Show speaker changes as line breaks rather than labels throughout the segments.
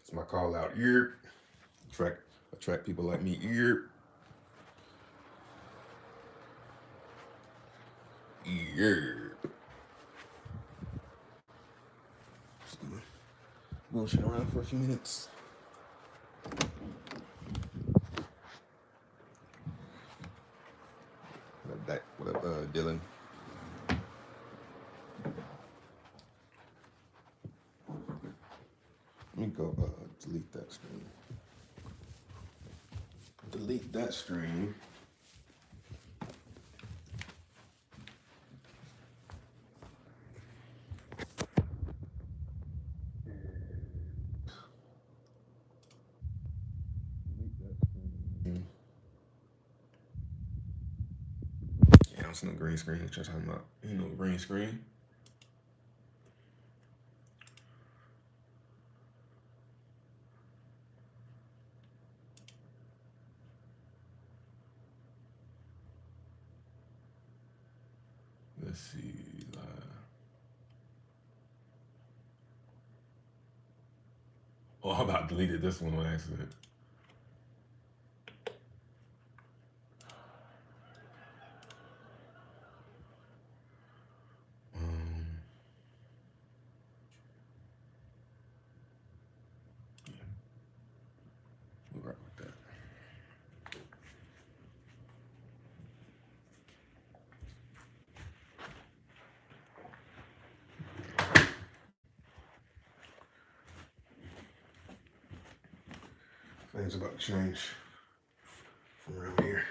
It's my call out. Attract people like me. Just gonna bullshit around for a few minutes. What up, Dylan? Let me go delete that stream. Delete that stream. Yeah, I don't see no green screen. What you're talking about? Ain't no green screen. Let's see. Oh, I about deleted this one on accident. Yeah, we'll rock with that. Things about to change from around here.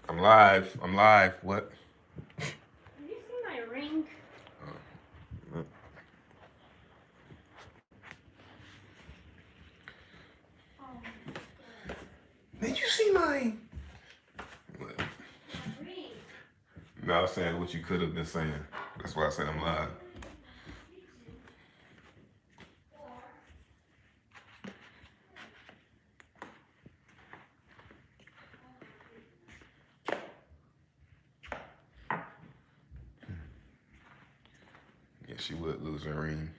I'm live. I'm live. What?
Did you see my ring?
Did you see mine? What? No, I was saying what you could have been saying. That's why I said I'm live. Yeah, she would lose her ring.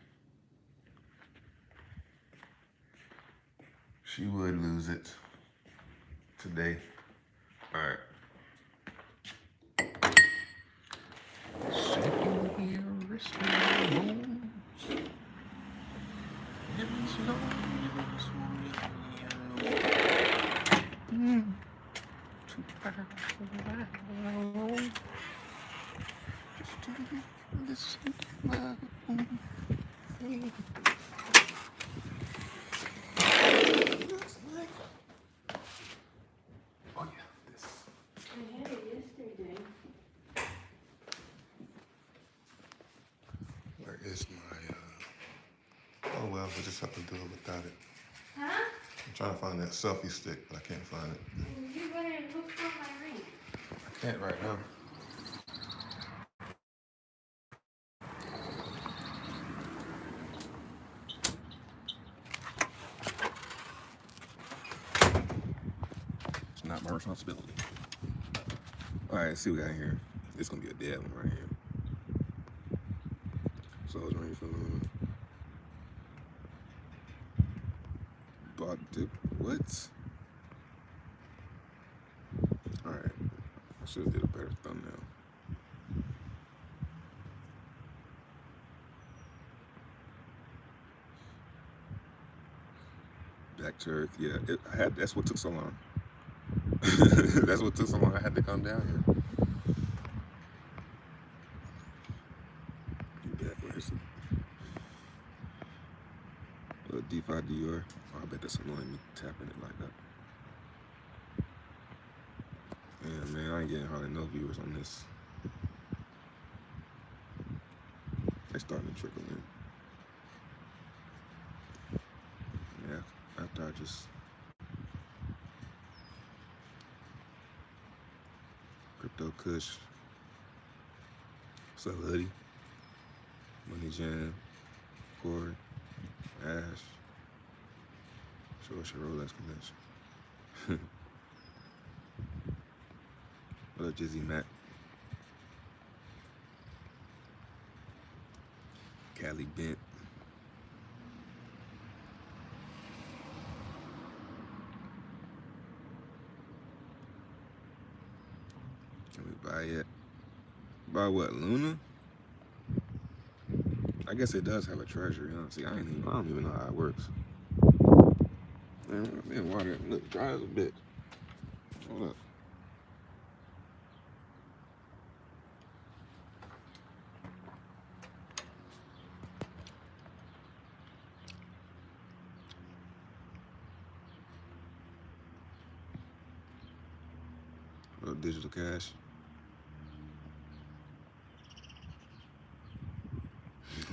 She would lose it today. All right. Where is my, oh well, we'll just have to do it without it.
Huh?
I'm trying to find that selfie stick, but I can't find it.
You go ahead and look for my ring.
I can't right now. It's not my responsibility. All right, let's see what we got here. It's gonna be a dead one right here. So it's ring from what? All right, I should have did a better thumbnail. Back to yeah. That's what took so long. That's what took so long. I had to come down here. Where's it? DeFi Dior. Oh, I bet that's annoying me tapping it like that. Yeah, man, I ain't getting hardly no viewers on this. They starting to trickle in. Yeah, after I just Crypto Kush. What's up, Hoodie? Money Jam, Corey, Ash. Show us your Rolex connection. What up, Jizzy Matt? Cali Bent. By what, Luna? I guess it does have a treasury, honestly. I don't even know how it works. Man, water, look, dry as a bitch. Hold up. Digital cash.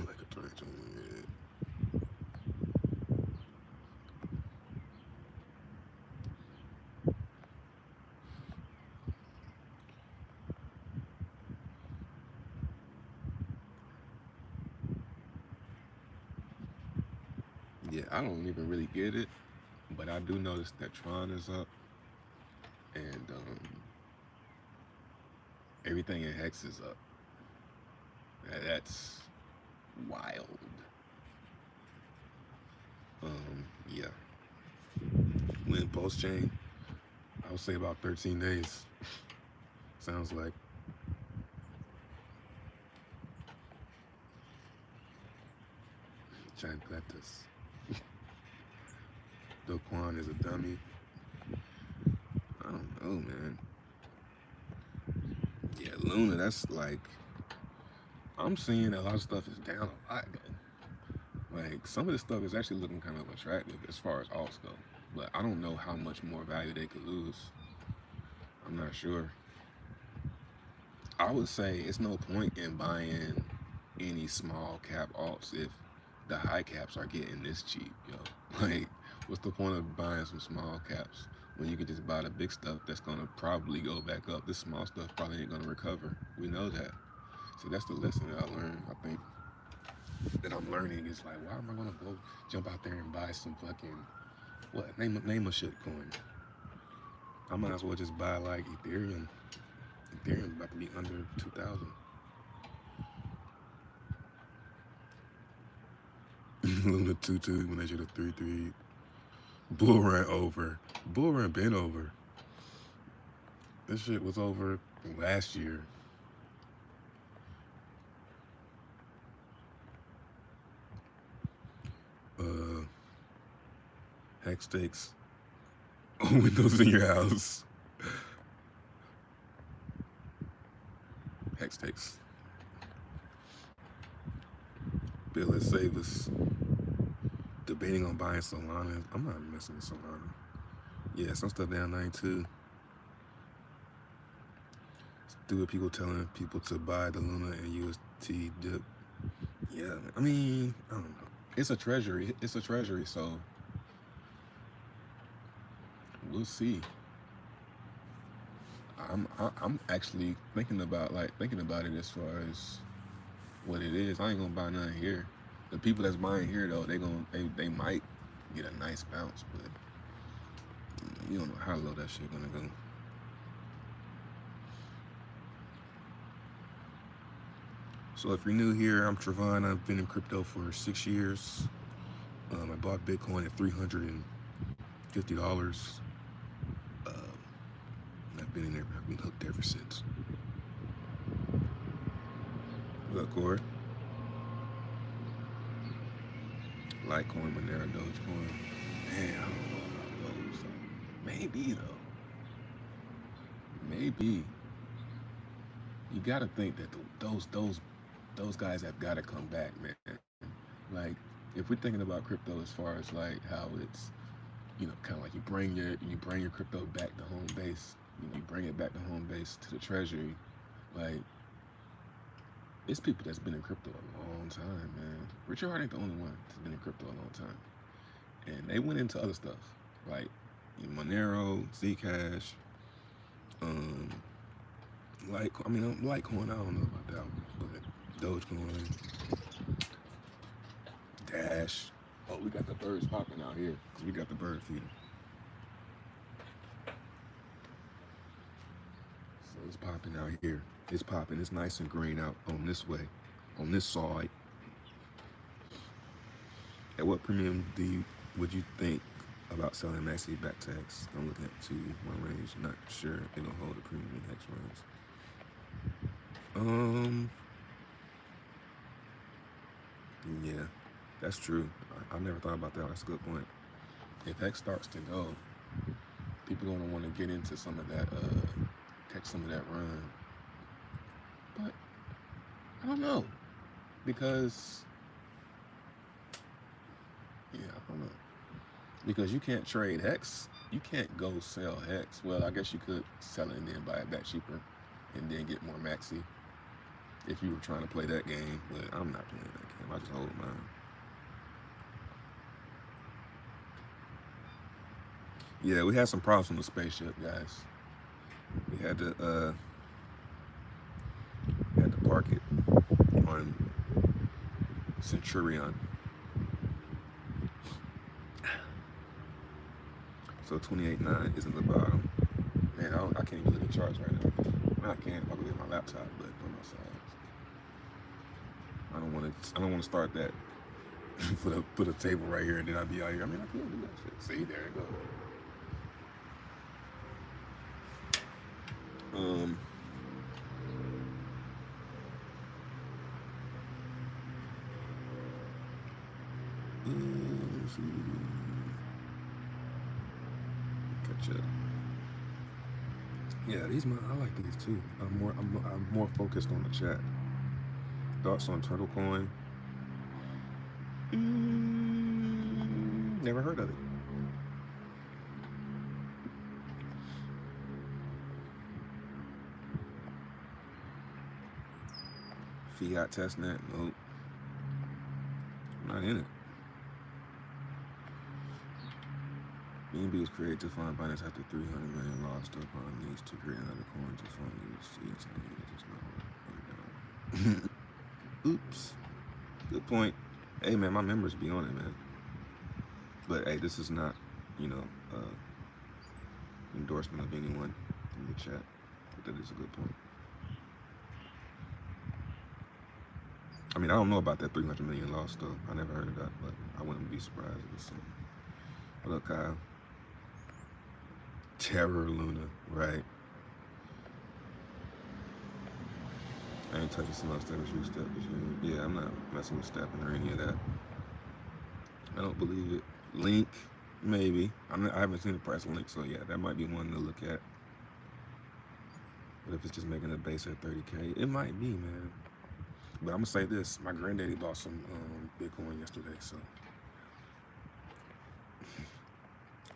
Like a trench on my head. Yeah, I don't even really get it, but I do notice that Tron is up, and everything in Hex is up. That's wild. Yeah. When PulseChain, I would say about 13 days. Sounds like. Giant Cactus. Doquan is a dummy. I don't know, man. Yeah, Luna, that's like, I'm seeing a lot of stuff is down a lot. Like, some of this stuff is actually looking kind of attractive as far as alts go. But I don't know how much more value they could lose. I'm not sure. I would say it's no point in buying any small cap alts if the high caps are getting this cheap, yo. Like, what's the point of buying some small caps when you can just buy the big stuff that's gonna probably go back up? This small stuff probably ain't gonna recover. We know that. So that's the lesson that I learned, I think, that I'm learning is like, why am I gonna go jump out there and buy some fucking, what, name a shit coin? I might as well just buy like Ethereum. Ethereum about to be under 2,000. Luna 2-2 when they should have 3-3. Bull ran over. Bull ran been over. This shit was over last year. Hex takes windows in your house. Hex takes. Bill has saved us. Debating on buying Solana. I'm not messing with Solana. Yeah, some stuff down 92. Stupid people telling people to buy the Luna and UST dip. Yeah, I mean, I don't know. It's a treasury. It's a treasury, so we'll see. I'm actually thinking about it as far as what it is. I ain't gonna buy nothing here. The people that's buying here though, they might get a nice bounce, but you don't know how low that shit gonna go. So if you're new here, I'm Trevon. I've been in crypto for 6 years. I bought Bitcoin at $350. I've been in there. I've been hooked ever since. What up, Corey? Litecoin, Monero, Dogecoin. Man, I don't know about those. Maybe though. Maybe. You gotta think that those guys have gotta come back, man. Like, if we're thinking about crypto as far as like how it's, you know, kind of like you bring your crypto back to home base. You bring it back to home base to the treasury. Like, it's people that's been in crypto a long time, man. Richard Hart ain't the only one that's been in crypto a long time. And they went into other stuff, like Monero, Zcash, Litecoin, I don't know about that one, but Dogecoin, Dash. Oh, we got the birds popping out here, because we got the bird feeder. So it's popping out here. It's popping. It's nice and green out on this way, on this side. At what premium would you think about selling Maxi back to Hex? I'm looking at 2-1 range. Not sure it'll hold a premium in Hex runs. Um, yeah, that's true. I never thought about that. That's a good point. If Hex starts to go, people are gonna want to get into some of that, catch some of that run. But I don't know because yeah, I don't know because you can't trade Hex. You can't go sell Hex. Well, I guess you could sell it and then buy it back cheaper, and then get more maxi if you were trying to play that game. But I'm not playing that game. I just hold mine. Yeah, we had some problems on the spaceship, guys. We had to park it on Centurion. So 28.9 is in the bottom. Man, I can't even look at charts right now. I can. I'll go get my laptop, but on my side. I don't want to start that. put a table right here and then I'll be out here. I mean, I can do that shit. See, there it goes. Let's see. Catch up. Yeah, I like these too. I'm more focused on the chat. Thoughts on Stablecoin? Never heard of it. Fiat testnet? Nope. Not in it. BNB was created to find Binance after 300 million lost upon needs to create another coin to fund USD. Oops. Good point. Hey man, my members be on it, man. But hey, this is not, endorsement of anyone in the chat. But that is a good point. I mean, I don't know about that 300 million lost though. I never heard of that, but I wouldn't be surprised if it's something. What up, Kyle? Terror Luna, right? I ain't touching some else that was used up. Yeah, I'm not messing with stepping or any of that. I don't believe it. Link, maybe. I haven't seen the price of Link, so yeah, that might be one to look at. But if it's just making a base at 30K, it might be, man. But I'm gonna say this: my granddaddy bought some Bitcoin yesterday, so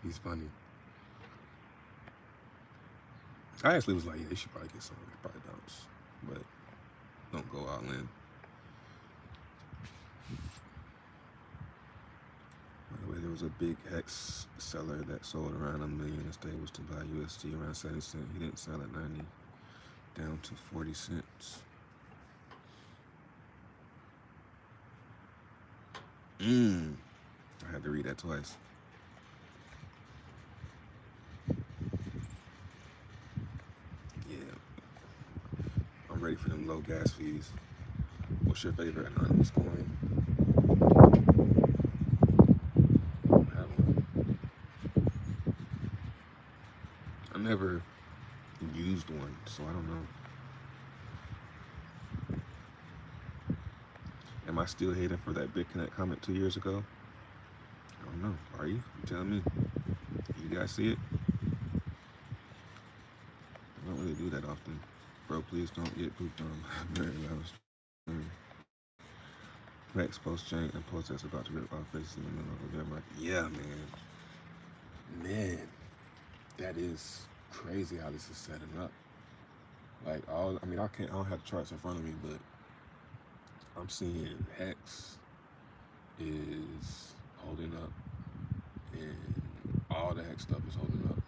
he's funny. I actually was like, yeah, you should probably get some. Probably bounce, but don't go all in. By the way, there was a big Hex seller that sold around $1 million in stables to buy USD around 70 cents. He didn't sell at 90, down to 40 cents. I had to read that twice. Yeah. I'm ready for them low gas fees. What's your favorite anonymous coin? I don't have one. I never used one, so I don't know. Am I still hating for that BitConnect comment 2 years ago? I don't know. Are you? Tell me. You guys see it? I don't really do that often. Bro, please don't get pooped on very loud. Rex, PulseChain, and Pulse that's about to rip off faces in the middle of the bear market. Yeah, man. Man, that is crazy how this is setting up. Like I don't have the charts in front of me, but I'm seeing Hex is holding up, and all the Hex stuff is holding up,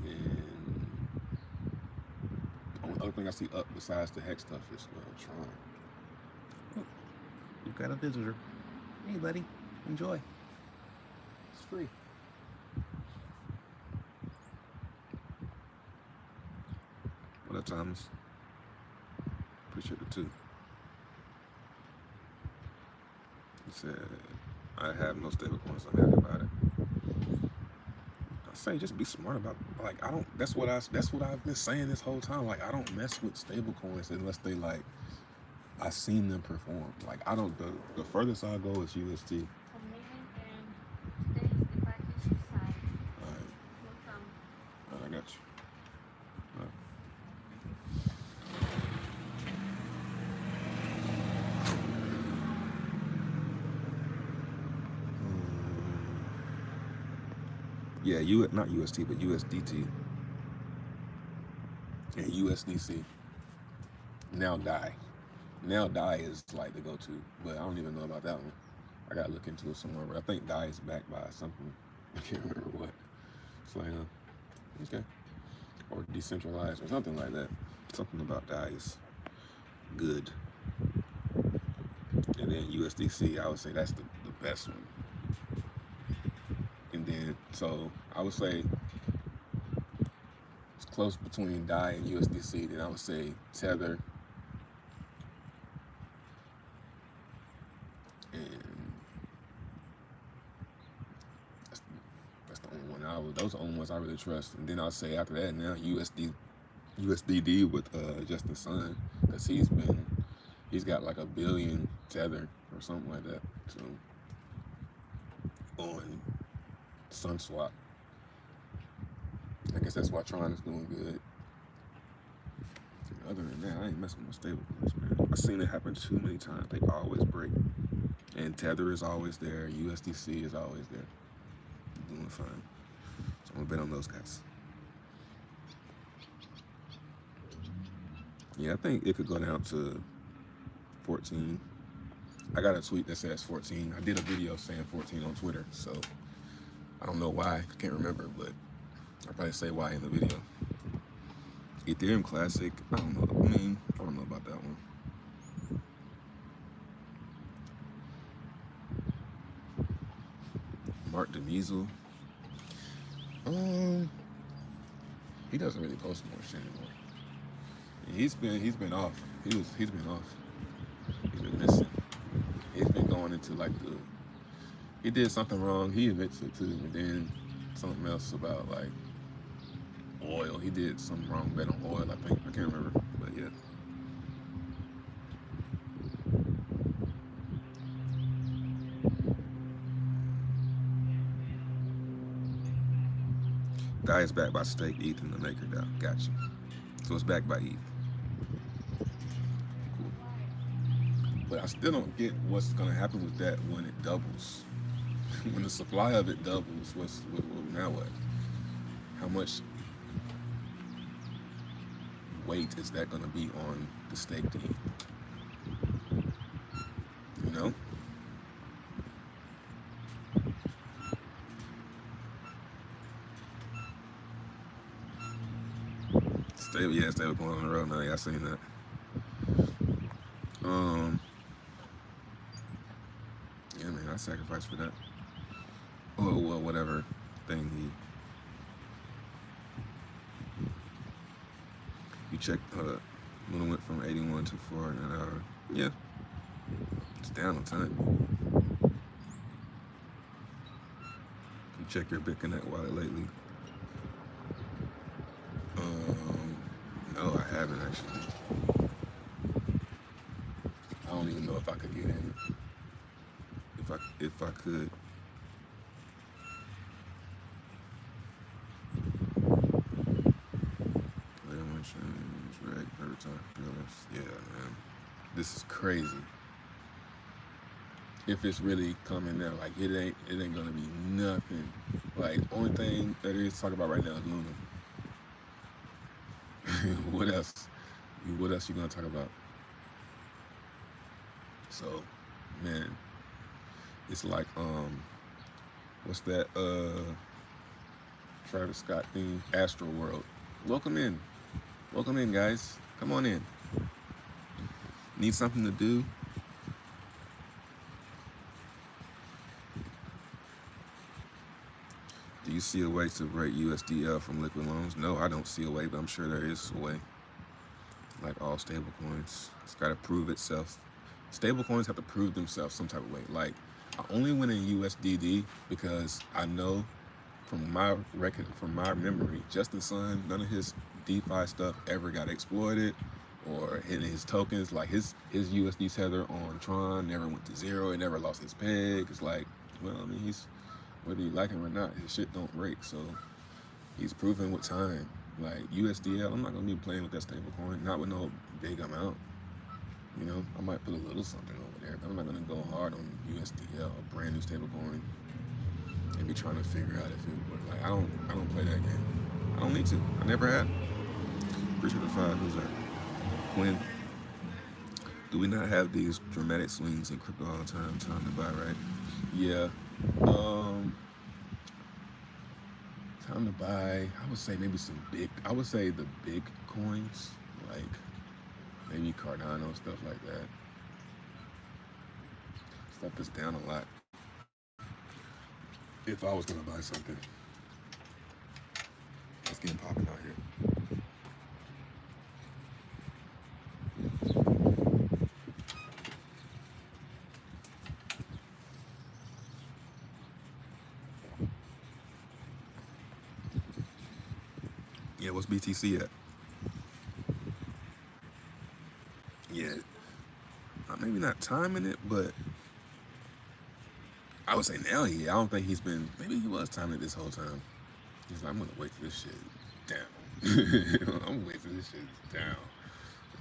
and the only other thing I see up besides the Hex stuff is Tron. Oh, you've got a visitor. Hey, buddy, enjoy. It's free. What up, Thomas? Appreciate it too. He said, I have no stable coins, I'm happy about it. I say just be smart about it. Like I don't. That's what I've been saying this whole time. Like I don't mess with stable coins unless they like I seen them perform. Like I don't. The furthest I go is UST.
I'm leaving and today is the package inside.
All right,
Will come.
all right, I got you. All right. Yeah, not UST, but USDT and USDC. Now DAI. Now DAI is like the go-to, but I don't even know about that one. I gotta look into it somewhere. But I think DAI is backed by something. I can't remember what. It's like, okay, or decentralized or something like that. Something about DAI is good. And then USDC, I would say that's the best one. And then, so I would say it's close between DAI and USDC. Then I would say Tether and that's the only one. Those are the only ones I really trust. And then I'll say after that now USDD with Justin Sun, because he's got like 1 billion Tether or something like that. So on SunSwap. I guess that's why Tron is doing good. Other than that, I ain't messing with stablecoins, man. I've seen it happen too many times. They always break. And Tether is always there. USDC is always there. Doing fine. So I'm gonna bet on those guys. Yeah, I think it could go down to 14. I got a tweet that says 14. I did a video saying 14 on Twitter, so I don't know why. I can't remember, but I'll probably say why in the video. Ethereum Classic, I don't know. I mean, I don't know about that one. Mark DeMeasel. He doesn't really post more shit anymore. He's been off. He's been off. He's been missing. He's been going into like he did something wrong. He admits it too, and then something else about like oil. He did something wrong bet on oil, I think. I can't remember, but yeah. DAI is backed by staked ETH in the MakerDAO. Gotcha. So it's backed by ETH. Cool. But I still don't get what's gonna happen with that when it doubles. When the supply of it doubles, now what? How much weight is that gonna be on the staked ETH? You know? Stablecoin on the road now. Yeah, I seen that. Yeah, man, I sacrificed for that. Oh well, whatever thing you checked. When it went from 81 to 4 in an hour. Yeah, it's down on time. You check your BitConnect wallet lately. No, I haven't actually. I don't even know if I could get in. If I could. Yeah, man. This is crazy. If it's really coming now, like it ain't gonna be nothing. Like only thing that is to talk about right now is Luna. What else? What else you gonna talk about? So, man, it's like what's that Travis Scott thing? Astro World. Welcome in, guys. Come on in. Need something to do? Do you see a way to break USDL from liquid loans? No, I don't see a way, but I'm sure there is a way. Like all stablecoins, it's got to prove itself. Stablecoins have to prove themselves some type of way. Like, I only went in USDD because I know from my record, from my memory, Justin Sun, none of his DeFi stuff ever got exploited or his tokens, like his USD tether on Tron never went to zero. It never lost its peg. It's like, well, I mean, he's, whether you like him or not, his shit don't break. So he's proven with time. Like USDL, I'm not gonna be playing with that stable coin, not with no big amount. You know, I might put a little something over there, but I'm not gonna go hard on USDL, a brand new stable coin, and be trying to figure out if it works. Like I don't play that game. I don't need to. I never had. Appreciate the 5. Who's that? Quinn. Do we not have these dramatic swings in crypto all the time? Time to buy, right? Yeah. Um, Time to buy. I would say maybe some big. I would say the big coins, like maybe Cardano, stuff like that. Stuff that's down a lot. If I was gonna buy something, it's getting popping out here. Yeah, what's BTC at? Yeah, maybe not timing it, but I would say now, yeah. I don't think he's been. Maybe he was timing it this whole time. He's like, I'm gonna wait for this shit down. I'm gonna wait for this shit down.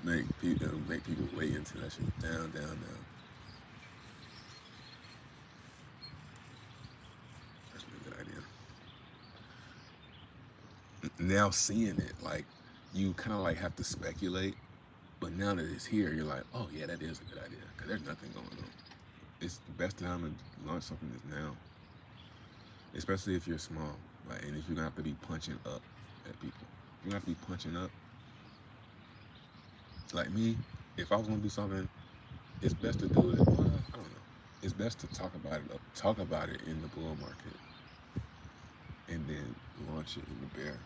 Make people wait until that shit down, down, down. That's a good idea. Now seeing it, like you kind of like have to speculate, but now that it's here, you're like, oh yeah, that is a good idea because there's nothing going on. It's the best time to launch something is now, especially if you're small, like, and if you're gonna have to be punching up at people, you're gonna have to be punching up. Like me, if I was gonna do something, it's best to do it. Well, I don't know. It's best to talk about it in the bull market, and then launch it in the bear.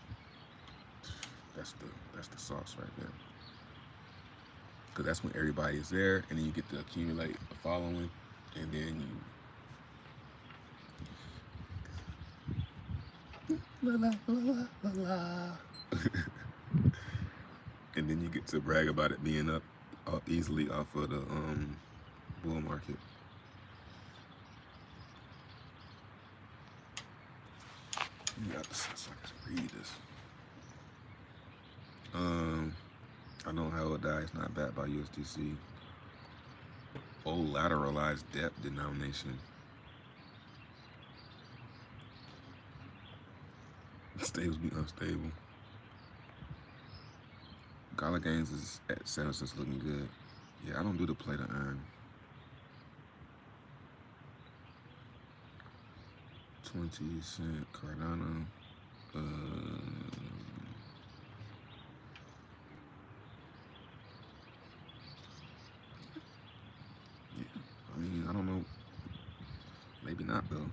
That's the sauce right there. Because that's when everybody is there, and then you get to accumulate a following, and then you la la la la la. And then you get to brag about it being up easily off of the bull market. Yeah, so I can read this. I know how it dies, not backed by USDC. Old lateralized debt denomination. Stables be unstable. Gala Gains is at 7 cents looking good. Yeah, I don't do the play to earn. 20 cent Cardano. Yeah, I mean, I don't know. Maybe not though.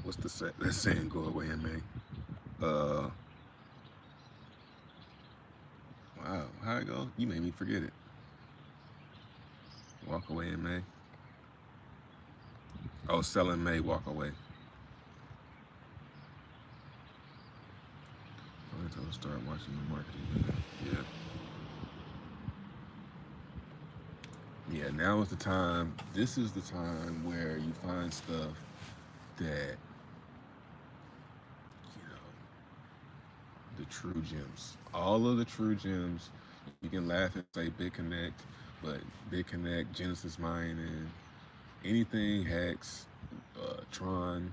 What's that saying? Go away in May. Wow, how it go? You made me forget it. Walk away in May. Oh, sell in May, walk away. Until I start watching the market. Yeah, now is the time. This is the time where you find stuff that, you know, the true gems. All of the true gems. You can laugh and say Big Connect, but Big Connect, Genesis Mining, anything Hex, Tron,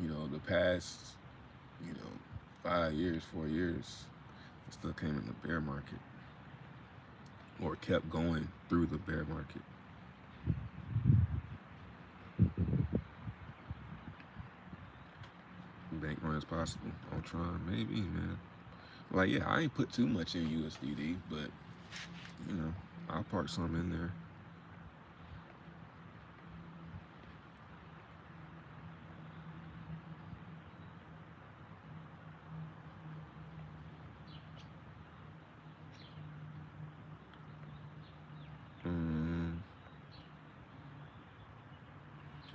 you know, the past, you know, 5 years, 4 years, it still came in the bear market or kept going through the bear market. Bank run as possible on Tron, maybe, man. Like, yeah, I ain't put too much in USDD, but, you know, I'll park some in there.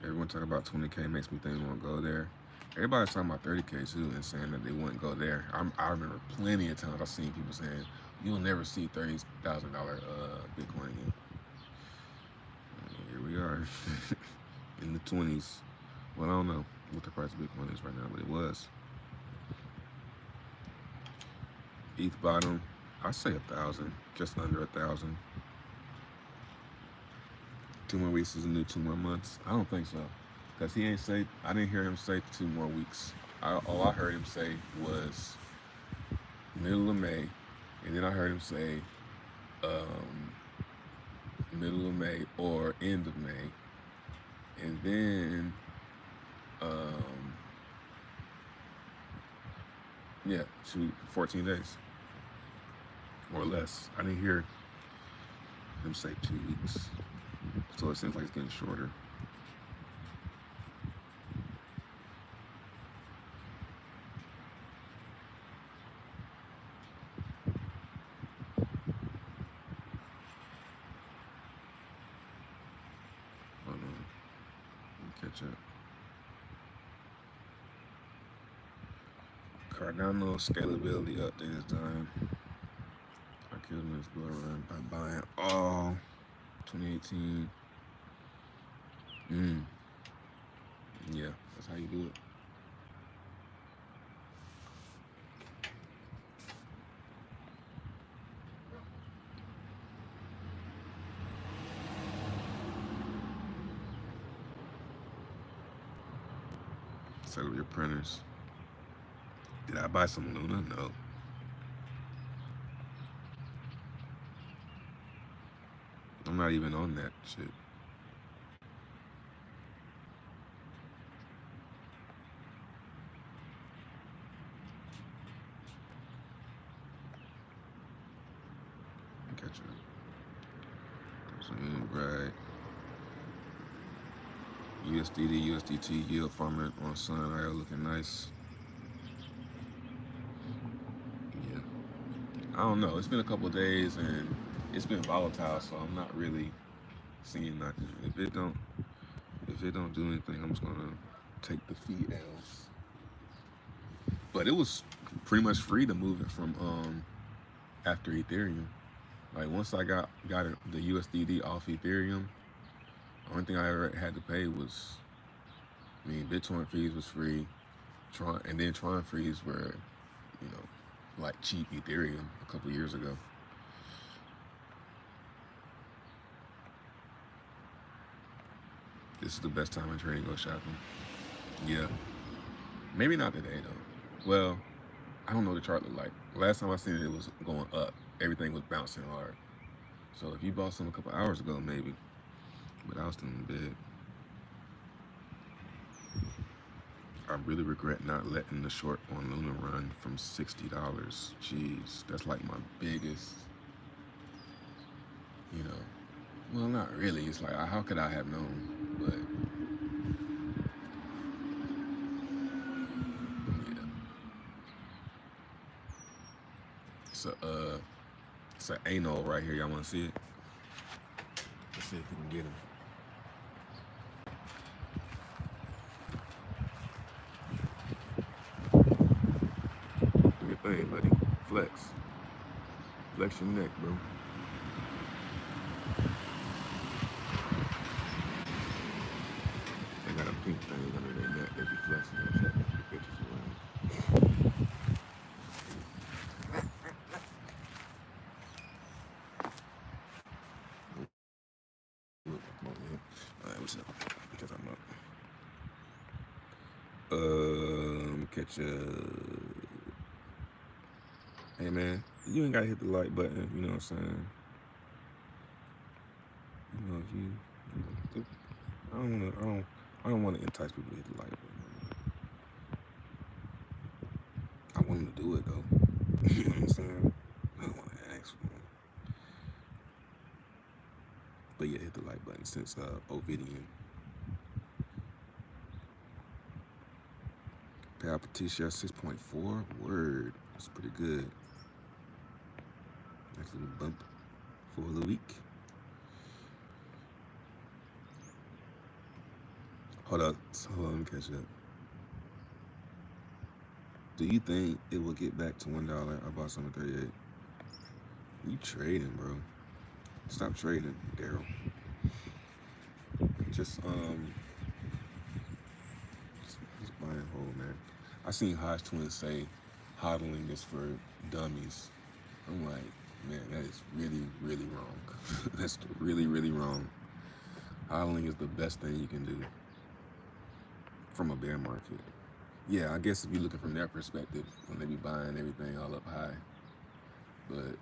Everyone talking about 20K makes me think we won't go there. Everybody's talking about 30K too and saying that they wouldn't go there. I remember plenty of times I've seen people saying you'll never see $30,000 Bitcoin again. Here we are in the 20s. Well, I don't know what the price of Bitcoin is right now, but it was. ETH bottom, I say 1,000, just under 1,000. 2 more weeks is a new 2 more months. I don't think so, because he ain't say. I didn't hear him say 2 more weeks. All I heard him say was middle of May, and then I heard him say middle of May or end of May, and then yeah, 14 days or less. I didn't hear him say 2 weeks, so it seems like it's getting shorter. Hold on, let me catch up. Cardano scalability update is done. I killed this bull run by buying all 2018. Yeah, that's how you do it. Set up your printers. Did I buy some Luna? No. I'm not even on that shit. Catch up. Right. USDD, USDT yield farming on Sun IO looking nice. Yeah. I don't know. It's been a couple of days and it's been volatile, so I'm not really seeing nothing. If it don't do anything, I'm just gonna take the fee L's. But it was pretty much free to move it from after Ethereum. Like once I got it, the USDD off Ethereum, the only thing I ever had to pay was, BitTorrent fees was free, and then Tron fees were, like cheap Ethereum a couple years ago. This is the best time in trading go shopping. Yeah. Maybe not today though. Well, I don't know what the chart looked like. Last time I seen it, it was going up. Everything was bouncing hard. So if you bought some a couple hours ago, maybe. But I was still in bed. I really regret not letting the short on Luna run from $60. Jeez, that's like my biggest, well, not really. It's like, how could I have known? But yeah, it's a anal right here. Y'all want to see it? Let's see if we can get him. Do your thing, buddy. Flex your neck, bro. They got a pink thing under their neck. They be flexing that shit. The pictures around. Alright, what's up? Because I'm up. Catch a. Hey man, you ain't gotta hit the like button. You know what I'm saying? If you, I don't want to entice people to hit the like button. I want them to do it though. You know what I'm saying? I don't want to ask for them. But yeah, hit the like button since Ovidian. Payout Petitia 6.4. Word. That's pretty good. Nice little bump for the week. Hold up. Hold on, let me catch up. Do you think it will get back to $1? I bought some at 38. You trading, bro. Stop trading, Daryl. Just just buy and hold, man. I seen Hodge Twins say hodling is for dummies. I'm like, man, that is really, really wrong. That's really, really wrong. Hodling is the best thing you can do from a bear market. Yeah, I guess if you're looking from their perspective, when they be buying everything all up high. But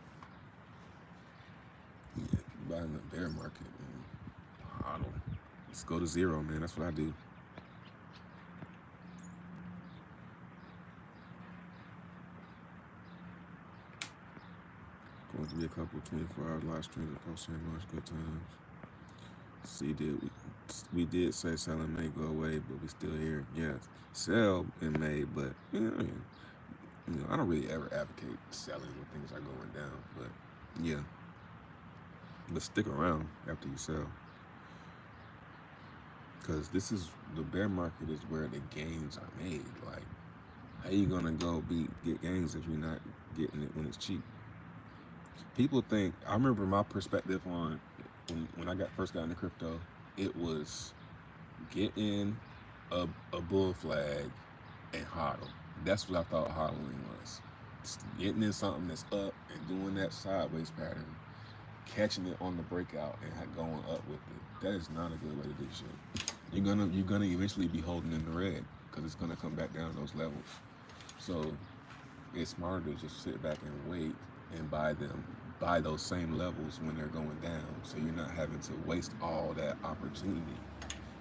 yeah, if you buy in the bear market, man, hodl. Let's go to zero, man. That's what I do. Going to be a couple 24-hour live streams and PulseChain launch. Good times. See, we did say selling may go away, but we still here. Yeah, sell in May, but I don't really ever advocate selling when things are going down. But yeah, but stick around after you sell, because this is the bear market is where the gains are made. Like, how you gonna go get gains if you're not getting it when it's cheap? People think, I remember my perspective on when I first got into crypto, it was get in a bull flag and hodl. That's what I thought hodling was. Just getting in something that's up and doing that sideways pattern, catching it on the breakout and going up with it. That is not a good way to do shit. You're gonna eventually be holding in the red because it's gonna come back down to those levels. So it's smarter to just sit back and wait and buy those same levels when they're going down, so you're not having to waste all that opportunity.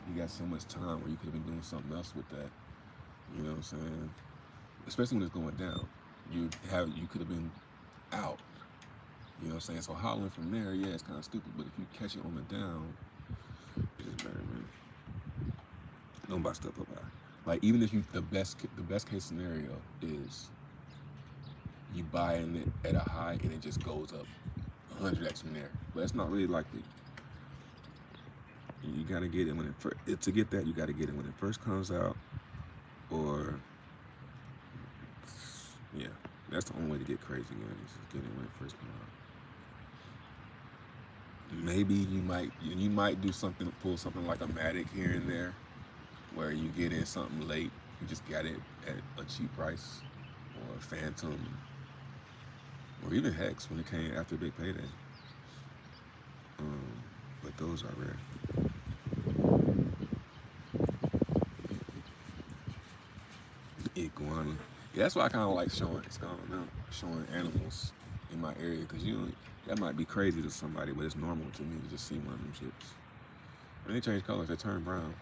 You got so much time where you could have been doing something else with that. You know what I'm saying? Especially when it's going down, you could have been out. You know what I'm saying? So hollering from there, yeah, it's kind of stupid. But if you catch it on the down, it's better, man. Don't buy stuff up high. Like, even if the best case scenario is you buying it at a high and it just goes up 100x from there, but it's not really likely. You gotta get it when it first. To get that, you gotta get it when it first comes out, or yeah, that's the only way to get crazy guns. Is get it when it first comes out. Maybe you might do something, pull something like a Matic here and there, where you get in something late, you just got it at a cheap price, or a Phantom, or even Hex when it came after Big Payday. But those are rare. Iguana. Yeah, that's why I kind of like showing animals in my area, because that might be crazy to somebody, but it's normal to me to just see one of them chips. When they change colors, they turn brown.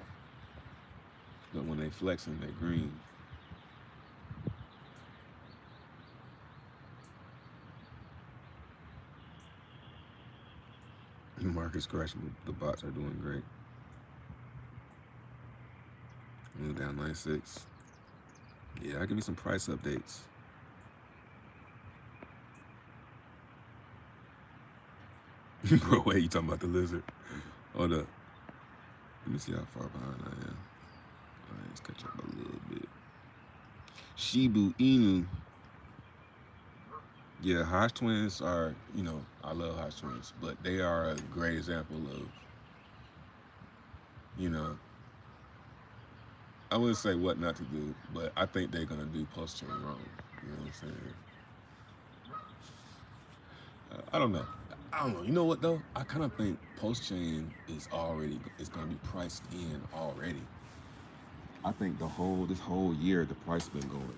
But when they flexing, they're green. Market's crashing, the bots are doing great. Move down 96. Yeah, I'll give you some price updates. Bro, wait, you talking about the lizard? Hold up. Let me see how far behind I am. Alright, let's catch up a little bit. Shibu Inu. Yeah, Hodge Twins are, I love Hodge Twins, but they are a great example of, you know, I wouldn't say what not to do, but I think they're gonna do PulseChain wrong. You know what I'm saying? I don't know. I don't know. You know what though? I kind of think PulseChain is gonna be priced in already. I think this whole year the price been going,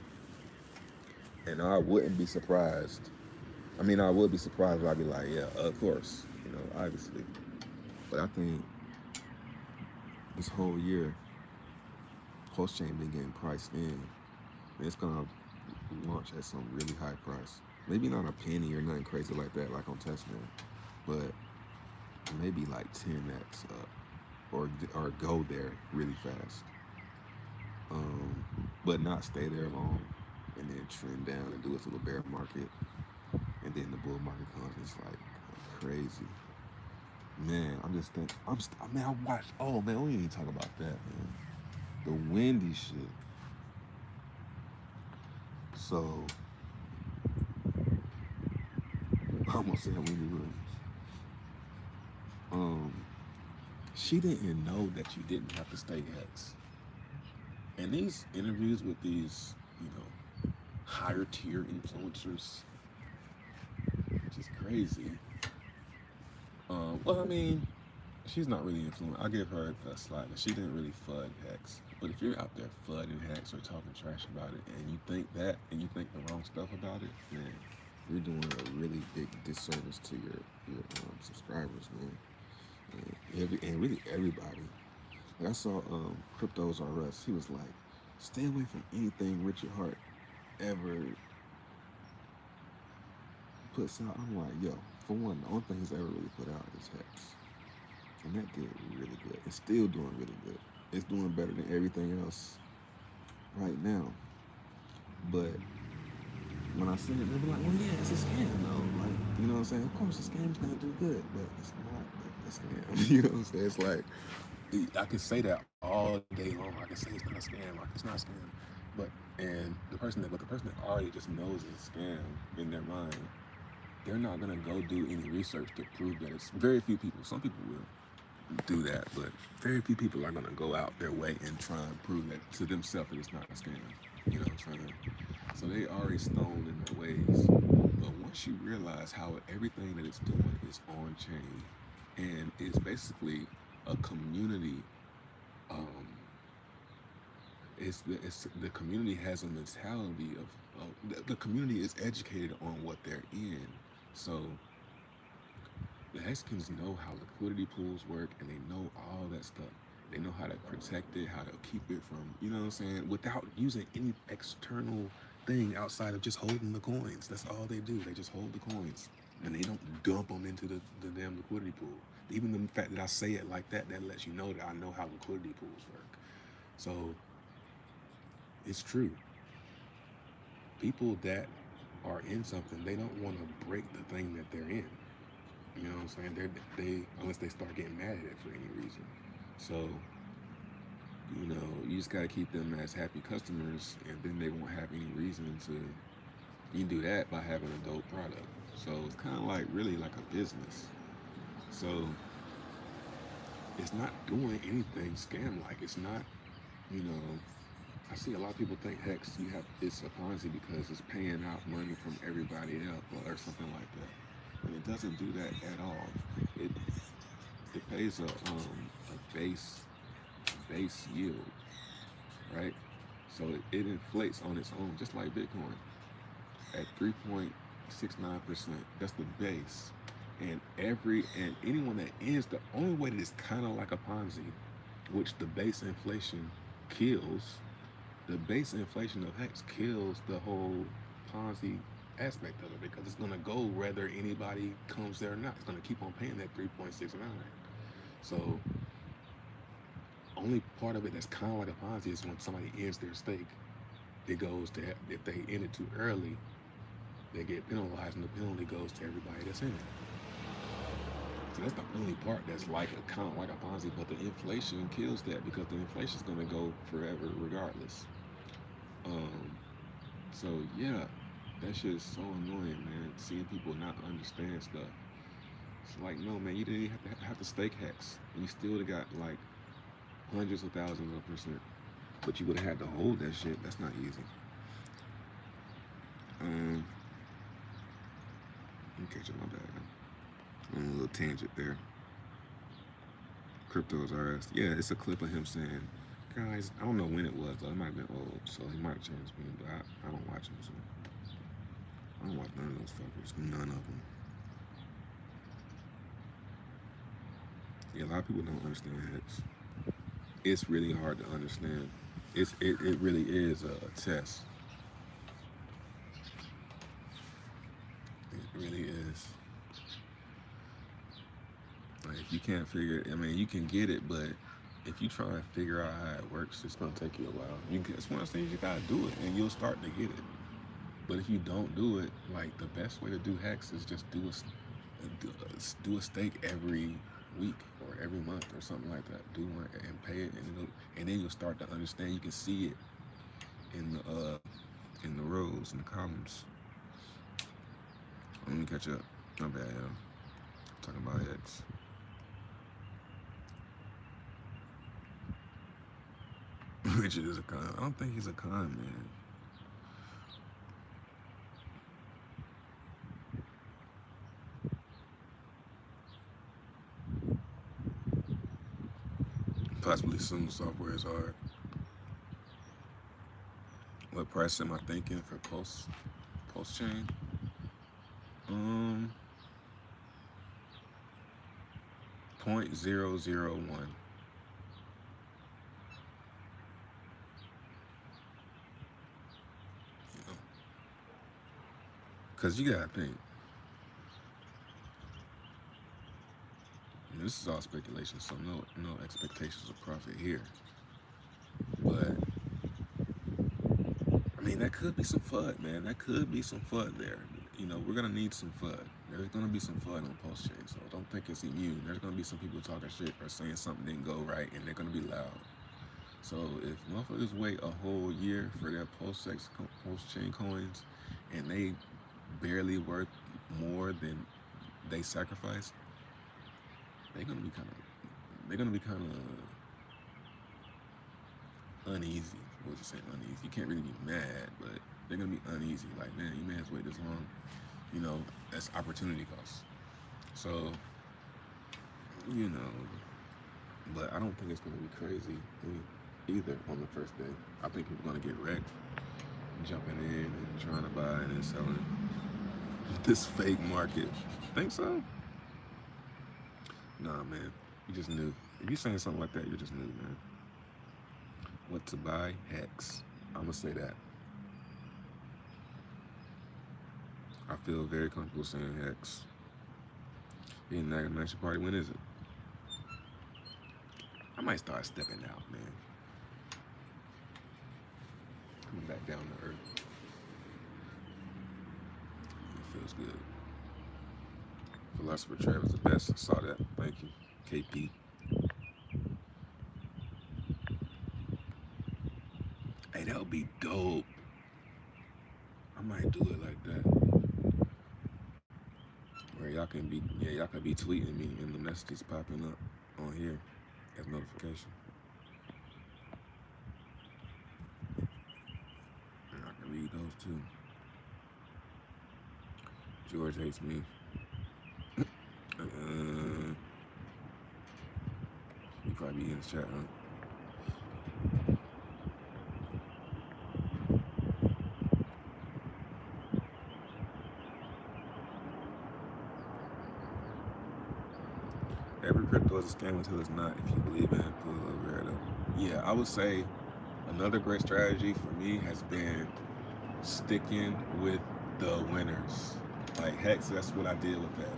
and I wouldn't be surprised. I mean, I would be surprised, but I'd be like, yeah, of course, obviously. But I think this whole year, PulseChain been getting priced in, and it's gonna launch at some really high price. Maybe not a penny or nothing crazy like that, like on Testnet, but maybe like 10x up, or go there really fast. But not stay there long, and then trend down and do its little bear market, and then the bull market comes. It's like crazy, man. I'm just thinking. Man, I watched. Oh man, we didn't even talk about that, man. the windy shit. So I almost said Wendy Williams. Um, she didn't know that you didn't have to stake Hex. And these interviews with these, you know, higher tier influencers, which is crazy. Well, I mean, she's not really influenced. I give her the slide. She didn't really FUD Hex. But if you're out there FUDing Hex or talking trash about it, and you think that, and you think the wrong stuff about it, man, you're doing a really big disservice to your subscribers, man, and really everybody. Like I saw Cryptos R Us. He was like, stay away from anything Richard Hart ever puts out. I'm like, yo, for one, the only thing he's ever really put out is Hex. And that did really good. It's still doing really good. It's doing better than everything else right now. But when I say it, they'll be like, well, yeah, it's a scam, though. Like, you know what I'm saying? Of course, a scam's gonna do good, but it's not a scam. You know what I'm saying? It's like, I can say that all day long. I can say it's not a scam, like it's not a scam. But the person that already just knows it's a scam in their mind, they're not gonna go do any research to prove that it's. Very few people. Some people will do that, but very few people are gonna go out their way and try and prove that to themselves that it's not a scam. You know what I'm trying to. So they already stoned in their ways. But once you realize how everything that it's doing is on chain, and it's basically a community. Um, it's the community has a mentality of the community is educated on what they're in. So the Mexicans know how liquidity pools work, and they know all that stuff. They know how to protect it, how to keep it from, you know what I'm saying, without using any external thing outside of just holding the coins. That's all they do. They just hold the coins, and they don't dump them into the damn liquidity pool. Even the fact that I say it like that, that lets you know that I know how liquidity pools work. So it's true. People that are in something, they don't want to break the thing that they're in. You know what I'm saying? They unless they start getting mad at it for any reason. So, you know, you just gotta keep them as happy customers, and then they won't have any reason to. You can do that by having a dope product. So it's kind of like really like a business. So it's not doing anything scam like. It's not, you know. I see a lot of people think Hex it's a Ponzi because it's paying out money from everybody else or something like that. And it doesn't do that at all. It it pays a base yield, right? So it inflates on its own, just like Bitcoin, at 3.69%. That's the base. And anyone that ends, the only way that it's kind of like a Ponzi, which the base inflation kills, the base inflation of Hex kills the whole Ponzi aspect of it, because it's gonna go whether anybody comes there or not. It's gonna keep on paying that 3.69. So only part of it that's kind of like a Ponzi is when somebody ends their stake. It goes to, if they end it too early, they get penalized, and the penalty goes to everybody that's in it. So that's the only part that's like a kind of like a Ponzi, but the inflation kills that, because the inflation is going to go forever regardless. So yeah, that shit is so annoying, man. Seeing people not understand stuff. It's like, no, man, you didn't even have to stake Hex, and you still got like hundreds of thousands of percent, but you would have had to hold that shit. That's not easy. I'm catching my bad. On a little tangent there. Cryptos R Us. Yeah, it's a clip of him saying, guys, I don't know when it was though. It might have been old, so he might have changed me, but I don't watch him, so I don't watch none of those fuckers. None of them. Yeah, a lot of people don't understand Hex. It's really hard to understand. It really is a test. It really is. Like, if you can't figure it, I mean, you can get it, but if you try and figure out how it works, it's gonna take you a while. It's one of those things, you gotta do it, and you'll start to get it. But if you don't do it, like, the best way to do Hex is just do a stake every week or every month or something like that. Do one and pay it, and then you'll start to understand. You can see it in the rows in the columns. Let me catch up. My bad, y'all. Talking about X. Richard is a con. I don't think he's a con man. Possibly some software is hard. What price am I thinking for PulseChain? 0.001. Cause you gotta think. This is all speculation, so no expectations of profit here. But I mean, that could be some FUD, man. That could be some FUD there. You know, we're gonna need some FUD. There's gonna be some FUD on PulseChain, so don't think it's immune. There's gonna be some people talking shit or saying something didn't go right, and they're gonna be loud. So if motherfuckers wait a whole year for their PulseChain coins, and they barely worth more than they sacrificed, they're gonna be kind of uneasy. What would you say, uneasy? You can't really be mad, but they're gonna be uneasy. Like, man, you may have to wait this long. You know, that's opportunity cost. So, you know, but I don't think it's gonna be crazy either on the first day. I think people are gonna get wrecked, jumping in and trying to buy and then selling. This fake market. Think so? Nah, man. You just knew. If you're saying something like that, you just knew, man. What to buy? Hex. I'm gonna say that. I feel very comfortable saying Hex. In that mansion party, when is it? I might start stepping out, man. Coming back down to earth. It feels good. Philosopher Travis the best. I saw that. Thank you. KP. Hey, that would be dope. I might do it like that. Where y'all can be tweeting me and the messages popping up on here as notification. And I can read those too. George hates me. You probably be in the chat, huh? Every crypto is a scam until it's not. If you believe in it, pull it over it up. Yeah, I would say another great strategy for me has been sticking with the winners. Like Hex, that's what I did with that.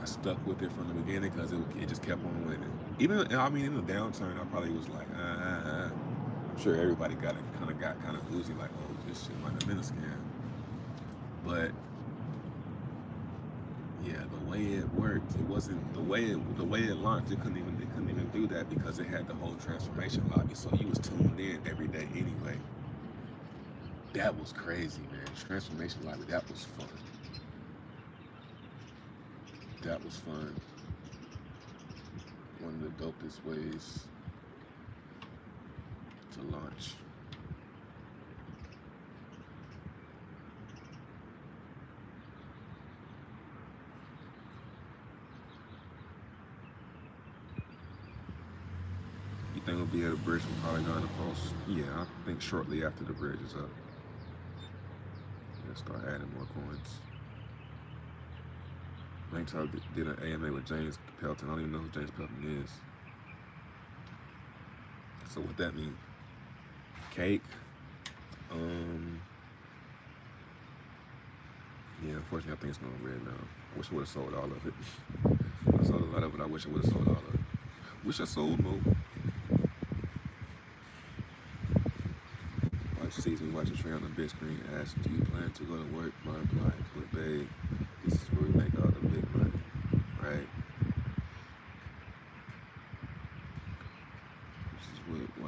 I stuck with it from the beginning because it just kept on winning. Even in the downturn, I probably was like, I'm sure everybody got kind of woozy, like, oh, this shit might have been a scam. But yeah, the way it worked, it wasn't the way it launched. It couldn't even do that because it had the whole transformation lobby. So you was tuned in every day anyway. That was crazy, man. Transformation lobby, that was fun. That was fun. One of the dopest ways to launch. You think we'll be at a bridge from Polygon to Pulse? Yeah, I think shortly after the bridge is up. They'll start adding more coins. Langside did an AMA with James Pelton. I don't even know who James Pelton is. So what that mean? Cake. Yeah, unfortunately I think it's going red now. I wish I would have sold all of it. I sold a lot of it, I wish I would have sold all of it. Wish I sold more. Wife sees me watching Trey on the big screen and asks, do you plan to go to work? My reply, but babe, this is where we make all the big money.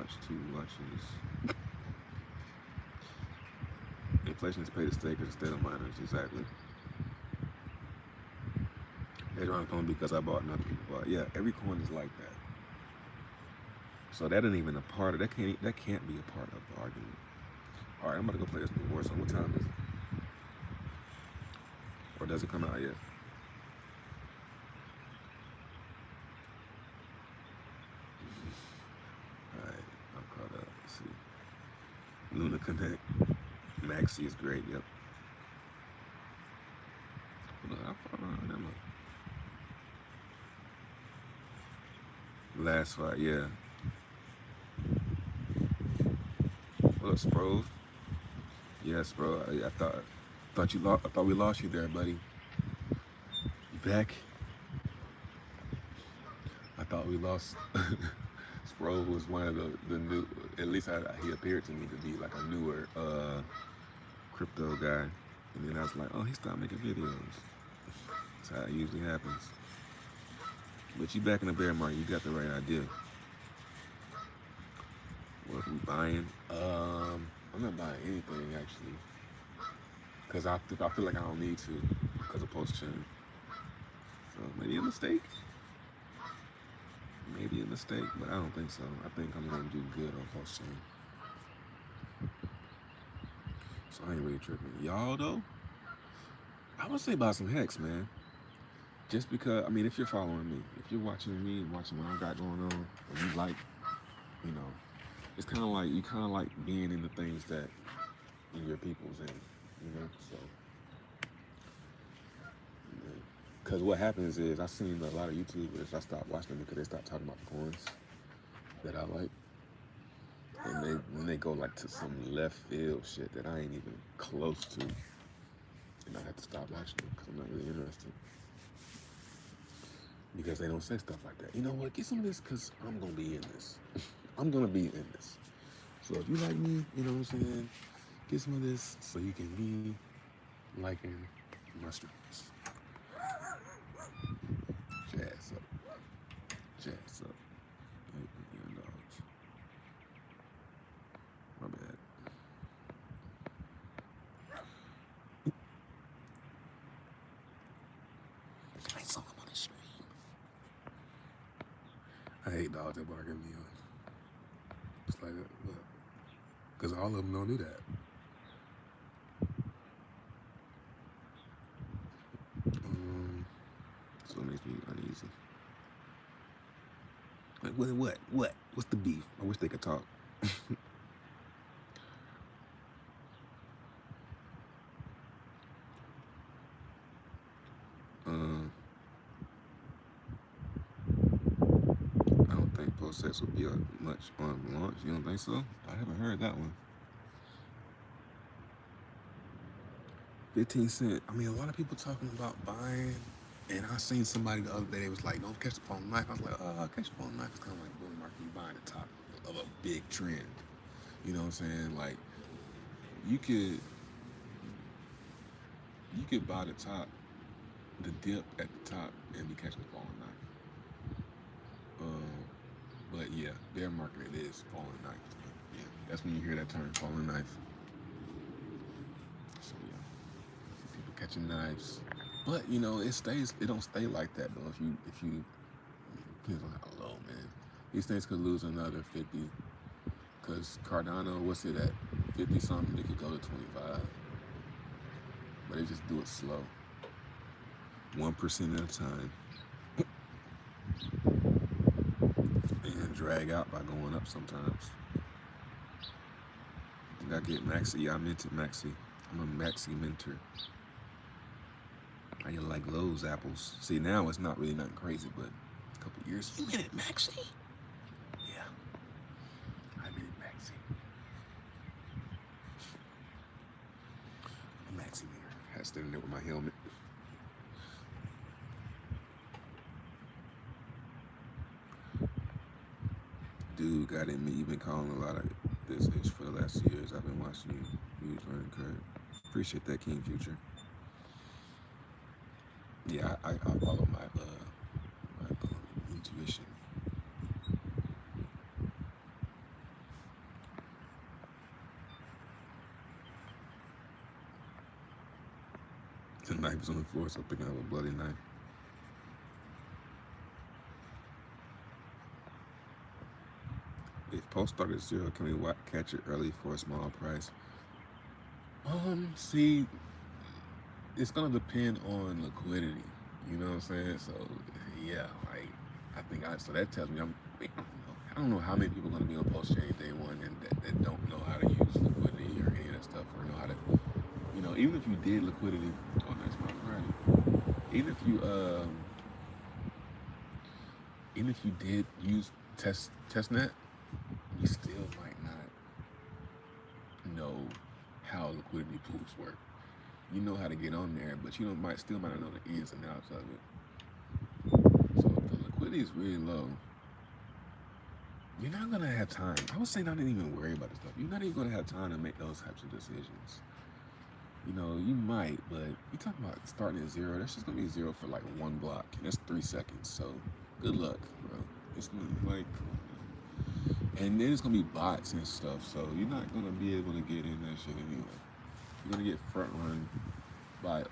lunch, 2 lunches. Inflation is paid to stakers instead of miners, exactly. Later on coin because I bought and other people bought. Yeah, every coin is like that. So that ain't even a part of that can't be a part of the argument. Alright, I'm about to go play this new Warzone. What time is it? Or does it come out yet? Alright, I'm caught up. Let's see. Luna Connect. Maxi is great, yep. Look, how far behind am I? Last fight, yeah. What up, Sprove? Yes, bro. I thought we lost you there, buddy. You back? I thought we lost. Sprove was one of the new. At least he appeared to me to be like a newer crypto guy. And then I was like, oh, he stopped making videos. That's how it usually happens. But you back in the bear market, you got the right idea. What are we buying? I'm not buying anything actually, because I feel like I don't need to because of PulseChain. So maybe a mistake. Maybe a mistake, but I don't think so. I think I'm gonna do good on PulseChain. So I ain't really tripping. Y'all though, I would say buy some Hex, man. Just because, I mean, if you're following me, if you're watching me, watching what I got going on, and you like, you know, it's kind of like, you kind of like being in the things that your people's in, you know, so. Because what happens is, I've seen a lot of YouTubers, I stopped watching them because they stopped talking about the coins that I like. And when they go like to some left field shit that I ain't even close to, and I have to stop watching them because I'm not really interested. Because they don't say stuff like that. You know what? Get some of this because I'm going to be in this. I'm going to be in this. So if you like me, you know what I'm saying? Get some of this so you can be liking my streams. Jazz up. Jazz up. Hey, dogs. My bad. I saw him on the stream. I hate dogs that bark at me. It's like that. Because all of them don't do that. So it makes me uneasy. Like, what? What's the beef? I wish they could talk. I don't think post-sex will be much on launch. You don't think so? I haven't heard that one. 15 cents. I mean, a lot of people talking about buying, and I seen somebody the other day, they was like, don't catch the phone knife. I was like, catch the phone knife. It's kind of like bull market. You buying the top of a big trend. You know what I'm saying? Like, you could buy the top, the dip at the top, and be catching the falling knife. But yeah, bear market it is falling knife. Yeah, that's when you hear that term, falling knife. So yeah, people catching knives. But you know, it don't stay like that though. If you depends on how low, man. These things could lose another 50. Cause Cardano, what's it at? 50 something, it could go to 25. But they just do it slow. 1% at a time. And drag out by going up sometimes. Did I get Maxi? Yeah, I minted Maxi. I'm a Maxi minter. I like Lowe's apples. See, now it's not really nothing crazy, but a couple years. You minted Maxi? Yeah. I minted Maxi. A Maxi minter. Had to stand there with my helmet. Dude got in me. You've been calling a lot of this ish for the last 2 years. I've been watching you. Huge learning curve. Appreciate that, King Future. Yeah, I follow my intuition. was on the floor, so picking up a bloody knife. If Pulse started at 0, can we catch it early for a small price? See, it's gonna depend on liquidity. You know what I'm saying? So yeah, like so that tells me I don't know how many people are gonna be on PulseChain day one and that don't know how to use liquidity or any of that stuff, or know how to, even if you did liquidity. Oh, nice, my Friday. Even if you even if you did use testnet, you still might not know how liquidity pools work. You know how to get on there, but you might not know the ins and outs of it. So if the liquidity is really low, you're not gonna have time. I would say not even worry about this stuff. You're not even gonna have time to make those types of decisions. You might, but you talking about starting at 0. That's just gonna be 0 for like 1 block, and that's 3 seconds. So good luck, bro. It's gonna be like, and then it's gonna be bots and stuff. So you're not gonna be able to get in that shit anyway. You're gonna get front run by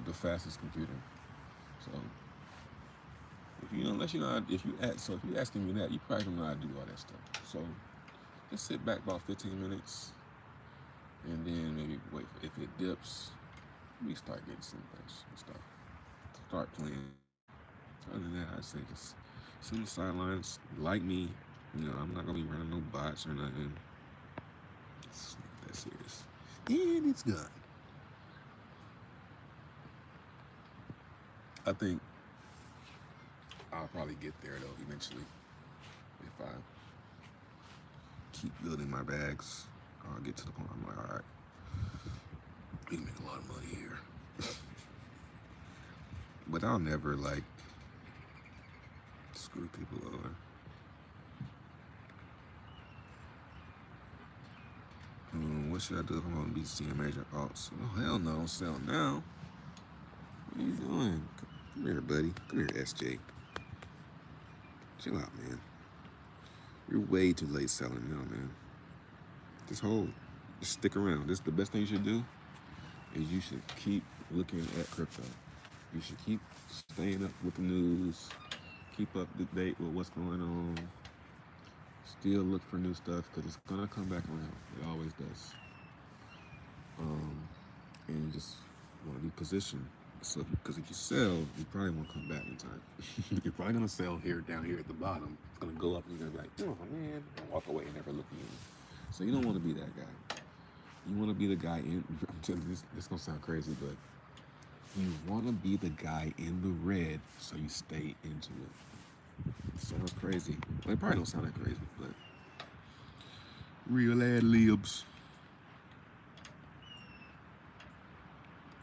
the fastest computer. So if you're asking me that, you probably don't know how to do all that stuff. So just sit back about 15 minutes, and then maybe wait. If it dips, we start getting some things and stuff. Start playing. Other than that, I'd say just sit on the sidelines, like me. I'm not gonna be running no bots or nothing. It's not that serious. And it's gone. I think I'll probably get there though eventually. If I keep building my bags, I'll get to the point I'm like, all right, we can make a lot of money here. But I'll never screw people over. What should I do if I'm gonna be seeing major alts? Oh hell no, don't sell now. What are you doing? Come here, buddy. Come here, SJ. Chill out, man. You're way too late selling now, man. Just hold. Just stick around. This the best thing you should do is you should keep looking at crypto. You should keep staying up with the news. Keep up to date with what's going on. Still look for new stuff because it's gonna come back around. It always does. And you just want to be positioned. So, because if you sell, you probably won't come back in time. You're probably gonna sell down here at the bottom. It's gonna go up, and you're gonna be like, oh man, and walk away and never look again. So you don't want to be that guy. You want to be the guy in. I'm telling you, this is gonna sound crazy, but you want to be the guy in the red, so you stay into it. Sounds crazy. Well, it probably don't sound that crazy, but real ad libs.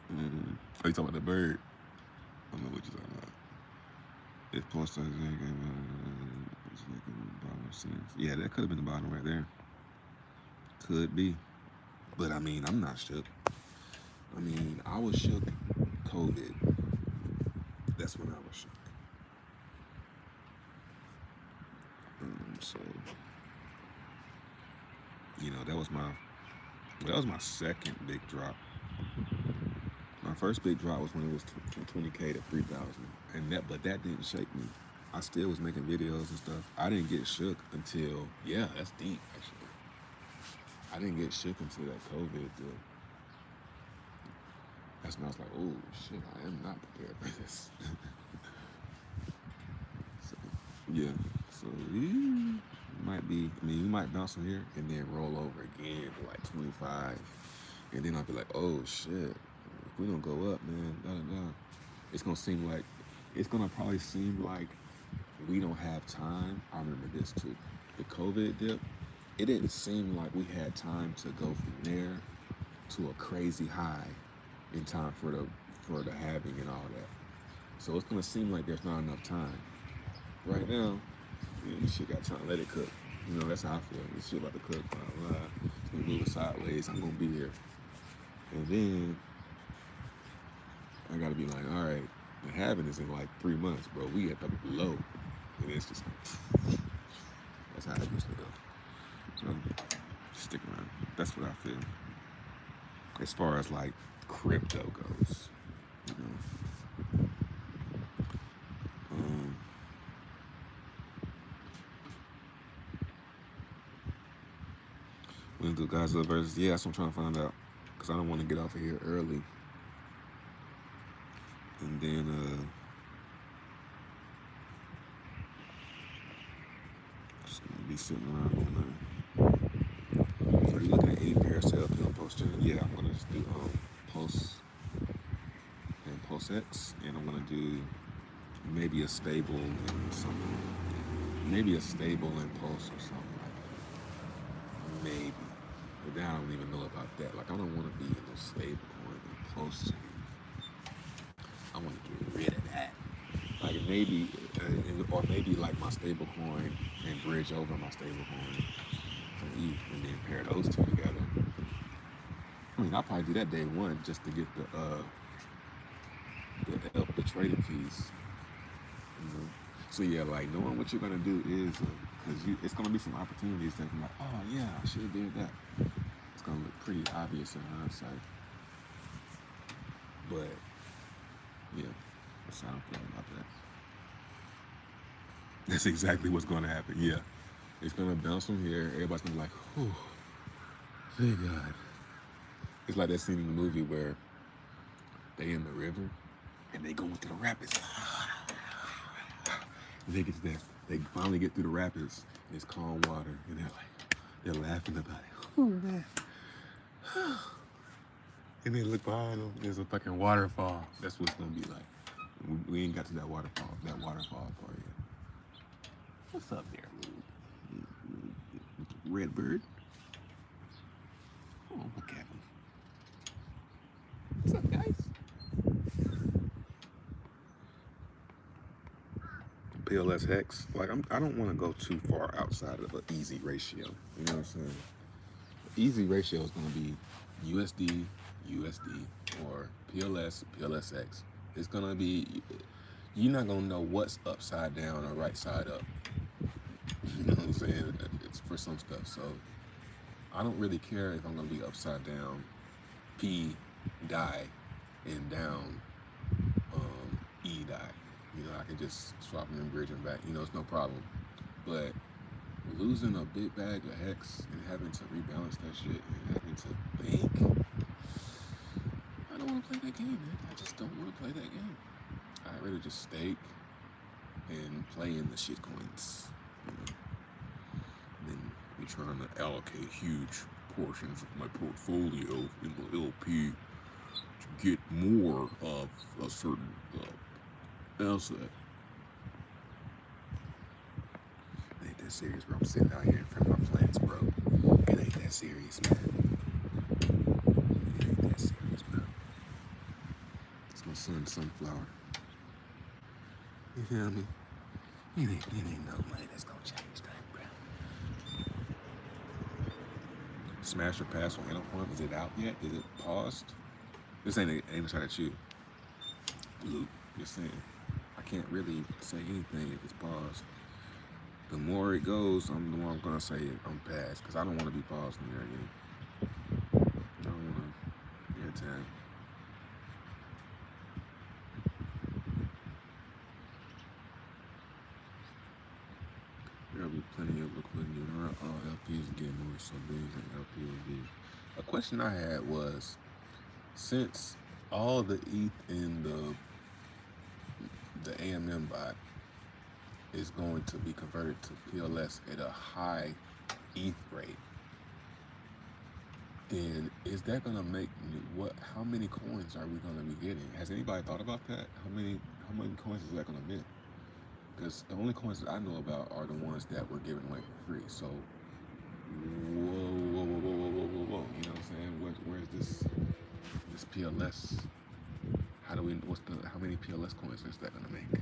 Are you talking about the bird? I don't know what you're talking about. If Pulse starts bottom sense. Yeah, that could have been the bottom right there. Could be. But I mean, I'm not shook. I mean, I was shook COVID. That's when I was shook. So, that was my second big drop. My first big drop was when it was 20K to 3,000, but that didn't shake me. I still was making videos and stuff. I didn't get shook until, that's deep actually. I didn't get shook until that COVID deal. That's when I was like, oh shit, I am not prepared for this. So you might be, you might bounce from here and then roll over again to like 25. And then I'll be like, oh shit, if we don't go up, man, it's gonna probably seem like we don't have time. I remember this too. The COVID dip, it didn't seem like we had time to go from there to a crazy high in time for the halving and all that. So it's gonna seem like there's not enough time. Right now, this shit got time. Let it cook. That's how I feel. This shit about to cook. It's gonna move sideways. I'm gonna be here. And then I gotta be like, all right, the halving is in like 3 months, bro. We at the low. And it's just that's how it used to go. So stick around. That's what I feel. As far as like crypto goes. You know. We're gonna do Godzilla versus. Yeah, that's what I'm trying to find out. Cause I don't want to get off of here early, and then just gonna be sitting around doing nothing. Are you looking at any pair sale on PulseChain? Yeah, I'm gonna just do Pulse and PulseX, and I'm gonna do maybe a stable and something. Maybe a stable and Pulse or something like that. Maybe. But then I don't even know about that. Like I don't want to be in a Stablecoin and PulseChain. I want to get rid of that. Like maybe, or maybe like my Stablecoin and bridge over my Stablecoin from ETH and then pair those two together. I mean, I'll probably do that day one just to get the trading fees. You know? So yeah, like knowing what you're gonna do is because it's gonna be some opportunities that I'm like, oh yeah, I should have did that. It's gonna look pretty obvious in hindsight. But yeah, that's how I'm feeling about that. That's exactly what's gonna happen. Yeah, it's gonna bounce from here. Everybody's gonna be like, oh, thank God. It's like that scene in the movie where they in the river and they going through the rapids. They get to that. They finally get through the rapids. And it's calm water, and they're laughing about it. Oh man! And they look behind them. There's a fucking waterfall. That's what it's gonna be like. We ain't got to that waterfall part yet. What's up there, red bird? Oh, look at him. What's up, guys? PLS Hex. Like I don't want to go too far outside of an easy ratio. You know what I'm saying? Easy ratio is going to be USD, or PLS, PLSX. It's going to be, you're not going to know what's upside down or right side up. You know what I'm saying? It's for some stuff. So I don't really care if I'm going to be upside down, P die, and down E die. You know, I can just swap them and bridge them back. You know, it's no problem. But losing a big bag of Hex and having to rebalance that shit and having to bank, I don't want to play that game, man. I just don't want to play that game. I'd rather just stake and play in the shit coins. You know? Than be trying to allocate huge portions of my portfolio in the LP to get more of a certain asset. It ain't that serious, bro. I'm sitting out here in front of my plants, bro. It ain't that serious, man. It ain't that serious, bro. It's my son's sunflower. You feel me? It ain't no money that's gonna change that, bro. Smash or pass on Interform. Is it out yet? Is it paused? This ain't a shot at you. Luke, just saying. I can't really say anything if it's paused. The more it goes, the more I'm gonna say I'm passed, because I don't want to be paused in there again. I don't want to irritate. There'll be plenty of liquidity. All LPs getting more so big than LPOD. A question I had was, since all the ETH in the AMM bot is going to be converted to PLS at a high ETH rate, then is that gonna make how many coins are we gonna be getting? Has anybody thought about that? How many coins is that gonna make? Because the only coins that I know about are the ones that were given away for free. So whoa. You know what I'm saying? Where's this PLS? How many PLS coins is that gonna make?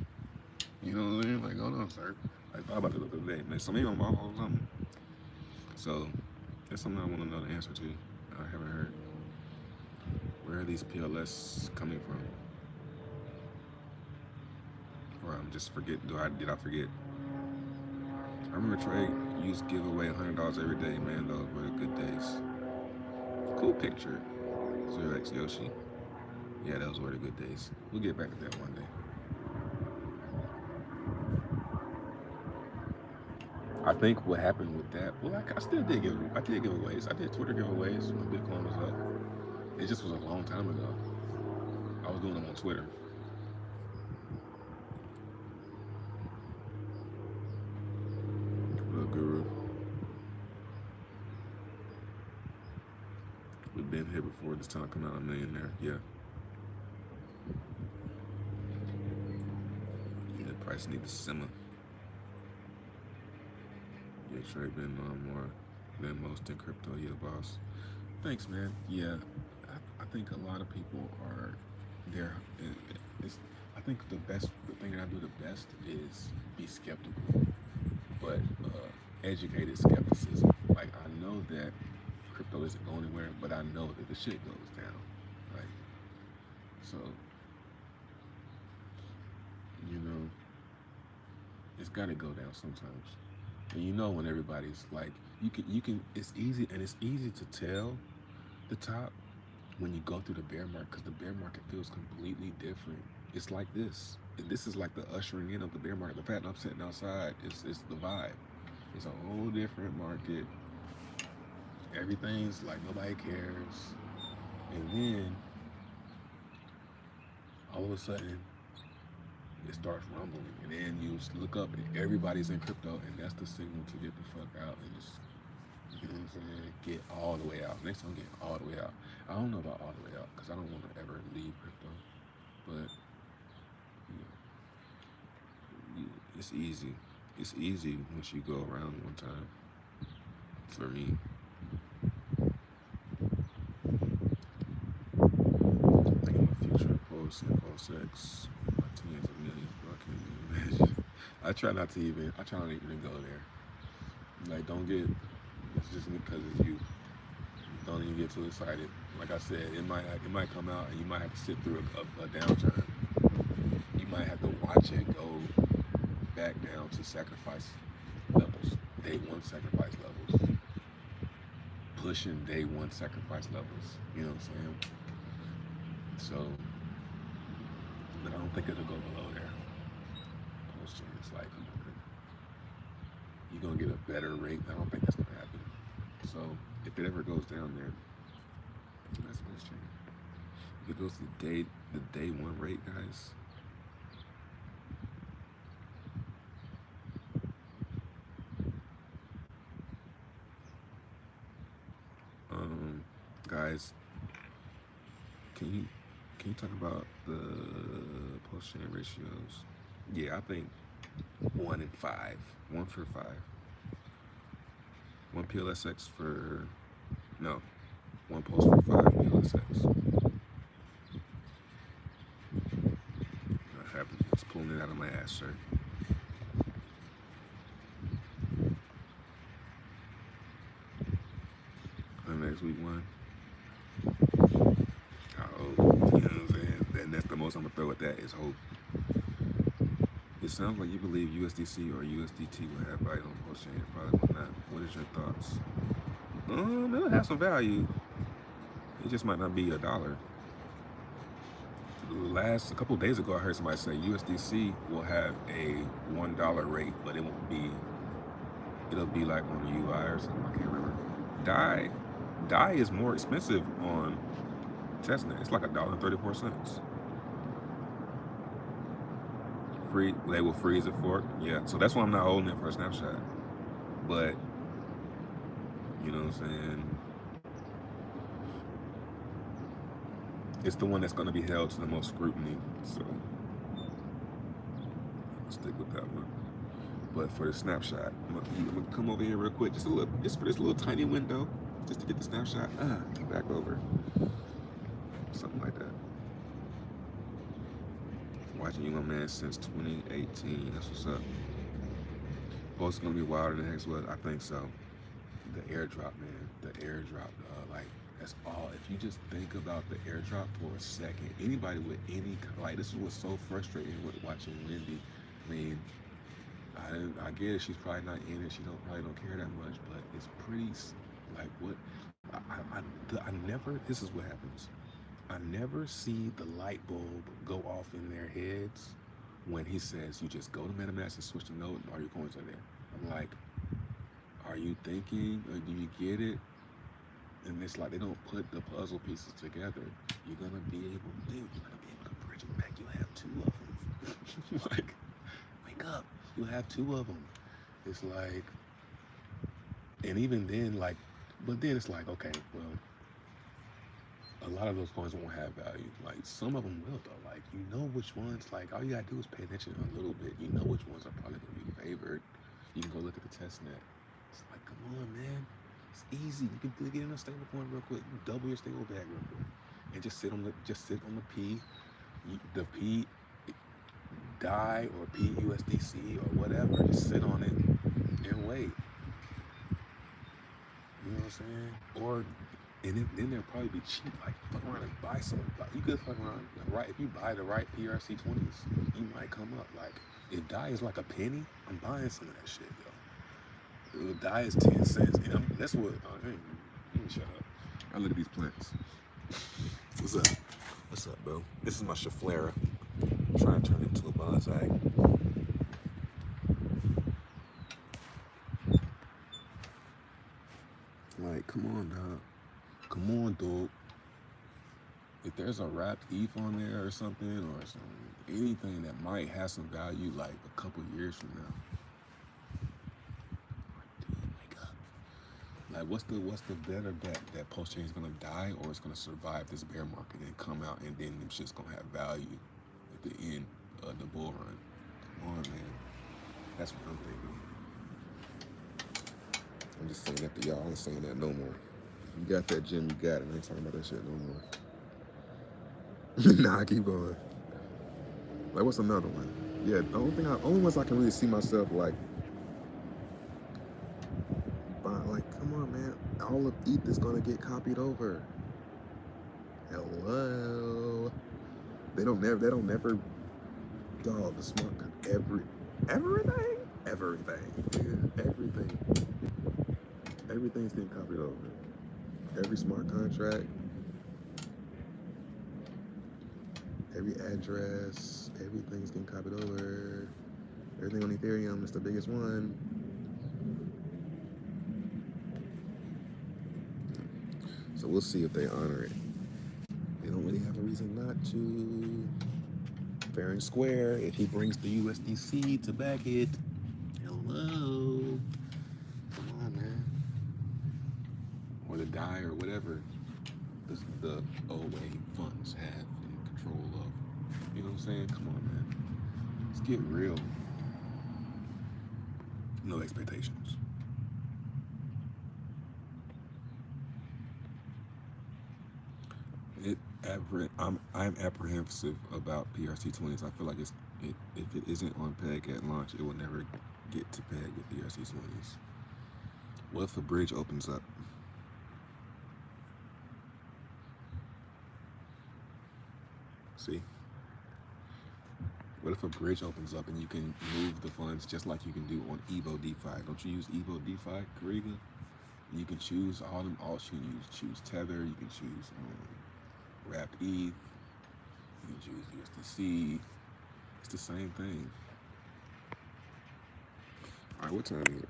You know what I mean? Like, hold on, sir. I thought about it the other day. Man, somebody on my or something. So that's something I want to know the answer to. I haven't heard. Where are these PLS coming from? Or I'm just forgetting. Did I forget? I remember Trey used to give away $100 every day, man. Those were the good days. Cool picture. 0x Yoshi. Yeah, those were the good days. We'll get back to that one day. I think what happened with that, well, I still I did giveaways. I did Twitter giveaways when Bitcoin was up. It just was a long time ago. I was doing them on Twitter. What up, Guru? We've been here before. This time coming out a millionaire. Yeah. Yeah, the price need to simmer. Yeah, Trey been on more than most in crypto. Yeah, boss. Thanks, man. Yeah, I think a lot of people are there. It's, I think the thing that I do the best is be skeptical, but educated skepticism. Like I know that crypto isn't going anywhere, but I know that the shit goes down. Like so, you know, it's got to go down sometimes. And you know when everybody's like, you can. It's easy and it's easy to tell the top when you go through the bear market because the bear market feels completely different. It's like this. This is like the ushering in of the bear market. The fact that I'm sitting outside is the vibe. It's a whole different market. Everything's like nobody cares. And then all of a sudden it starts rumbling. And then you look up and everybody's in crypto and that's the signal to get the fuck out and just you know what I'm saying? Get all the way out. Next time, get all the way out. I don't know about all the way out because I don't want to ever leave crypto. But you know, it's easy. It's easy once you go around one time. For me, like in my future, post and post X, my tens of millions, bro. I can't even imagine. I try not even to go there. Like, don't get. It's just because it's you. Don't even get too excited. Like I said, it might come out and you might have to sit through a downturn. You might have to watch it go back down to sacrifice levels, day one sacrifice levels, pushing day one sacrifice levels. You know what I'm saying? So, but I don't think it'll go below there. PulseChain is like, you're gonna get a better rate. I don't think that's gonna happen. So if it ever goes down there, that's PulseChain. If it goes to the day one rate, guys. Guys, can you talk about the PulseChain ratios? Yeah, I think 1 in 5, 1 for 5, one PLSX for no, one pulse for 5 PLSX. That happens. It's pulling it out of my ass, sir. Next week one. I hope. You know what I'm saying? And that's the most I'm gonna throw at that is hope. It sounds like you believe USDC or USDT will have value on PulseChain. It probably will not. What is your thoughts? It'll have some value. It just might not be $1. A couple of days ago, I heard somebody say USDC will have a $1 rate, but it won't be. It'll be like on the UI or something. I can't remember. Dai is more expensive on testnet. It's like $1.34. Free. They will freeze it for it. Yeah. So that's why I'm not holding it for a snapshot. But you know what I'm saying? It's the one that's going to be held to the most scrutiny. So I'll stick with that one. But for the snapshot, I'm gonna come over here real quick, just for this little tiny window, just to get the snapshot. Back over, something like that. Watching you, my man, since 2018. That's what's up. Post gonna be wilder than Hex was. I think so. The airdrop, man. The airdrop, like that's all. If you just think about the airdrop for a second, anybody with any like this is what's so frustrating with watching Wendy. I mean, I get it. She's probably not in it. She probably don't care that much. But it's pretty like what I never. This is what happens. I never see the light bulb go off in their heads when he says you just go to MetaMask and switch the node and all your coins are there. I'm like, are you thinking or do you get it? And it's like they don't put the puzzle pieces together. You're gonna be able to bridge it back. You have two of them. Like, wake up. You have two of them. It's like, and even then, like, but then it's like, okay, well, a lot of those coins won't have value. Like, some of them will though. Like, you know which ones. Like, all you gotta do is pay attention a little bit. You know which ones are probably gonna be favored. You can go look at the test net. It's like, come on, man. It's easy. You can get in a stablecoin real quick. You double your stable bag real quick, and just sit on the P, the P DAI or PUSDC or whatever. Just sit on it and wait. You know what I'm saying? Or then they'll probably be cheap. Like, fuck around and buy some. Like, you could fuck around, right? If you buy the right PRC20s, you might come up. Like, if DAI is like a penny, I'm buying some of that shit, yo. The DAI is 10 cents. And that's what. Let me shut up. I look at these plants. What's up? What's up, bro? This is my Schefflera. I'm trying to turn it into a bonsai. Like, come on, dog. Come on, dog. If there's a wrapped ETH on there or something, or anything that might have some value, like a couple years from now, like, dude, wake up. Like, what's the better bet that PulseChain is gonna die or it's gonna survive this bear market and come out and then it's just gonna have value at the end of the bull run? Come on, man. That's what I'm thinking. I'm just saying that to y'all. I ain't saying that no more. You got that, Jim, you got it. I ain't talking about that shit no more. Nah, keep going. Like, what's another one? Yeah, the only ones I can really see myself like buying, like, come on, man. All of ETH is gonna get copied over. Hello. They don't never, dog, the smart, everything. Everything's getting copied over. Every smart contract, every address, everything's getting copied over. Everything on Ethereum is the biggest one. So we'll see if they honor it. They don't really have a reason not to. Fair and square, if he brings the USDC to back it. Hello. Come on, man. Or the DAI or whatever the OA funds have in control of. You know what I'm saying? Come on, man. Let's get real. No expectations. I'm apprehensive about PRC20s. I feel like if it isn't on peg at launch, it will never get to peg with PRC20s. What if a bridge opens up? See? What if a bridge opens up and you can move the funds just like you can do on Evo DeFi? Don't you use Evo DeFi, Kariga? You can choose all them alts you can use. Choose Tether, you can choose wrapped ETH, you can choose USDC. It's the same thing. All right, what time is it?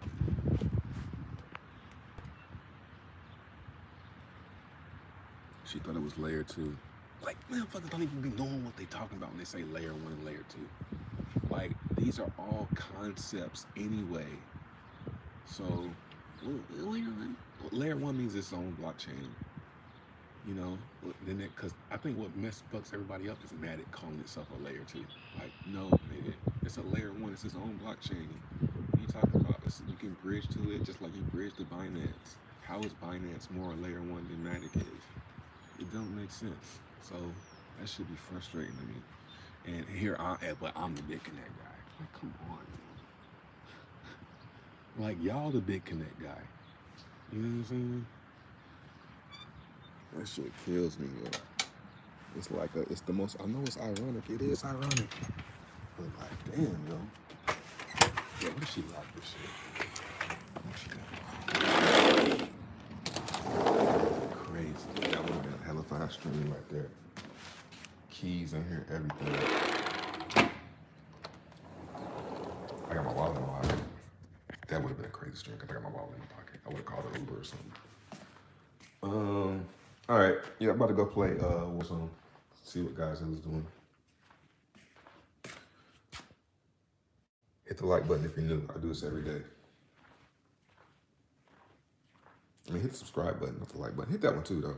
She thought it was layer 2. Like, motherfuckers don't even be knowing what they talking about when they say layer 1 and layer 2. Like, these are all concepts anyway. So, layer 1 means its own blockchain. You know, then because I think what fucks everybody up is Matic calling itself a layer 2. Like, no, nigga, it's a layer 1. It's its own blockchain. What are you talking about? You can bridge to it just like you bridge to Binance. How is Binance more a layer 1 than Matic is? It don't make sense. So that should be frustrating to me. And here I am, but I'm the big connect guy. Like, come on, man. Like, y'all the big connect guy. You know what I'm saying? That shit kills me, yo. It's like it's the most, I know it's ironic. It is ironic. But like, damn, yo. Yeah, what if she like this shit? What she got? Crazy. That would have been hella fun. Livestream right there. Keys in here, everything. I got my wallet in my pocket. That would have been a crazy stream because I got my wallet in my pocket. I would have called it Uber or something. All right. Yeah, I'm about to go play Warzone. See what guys is doing. Hit the like button if you're new. I do this every day. I mean, hit the subscribe button, not the like button. Hit that one too, though.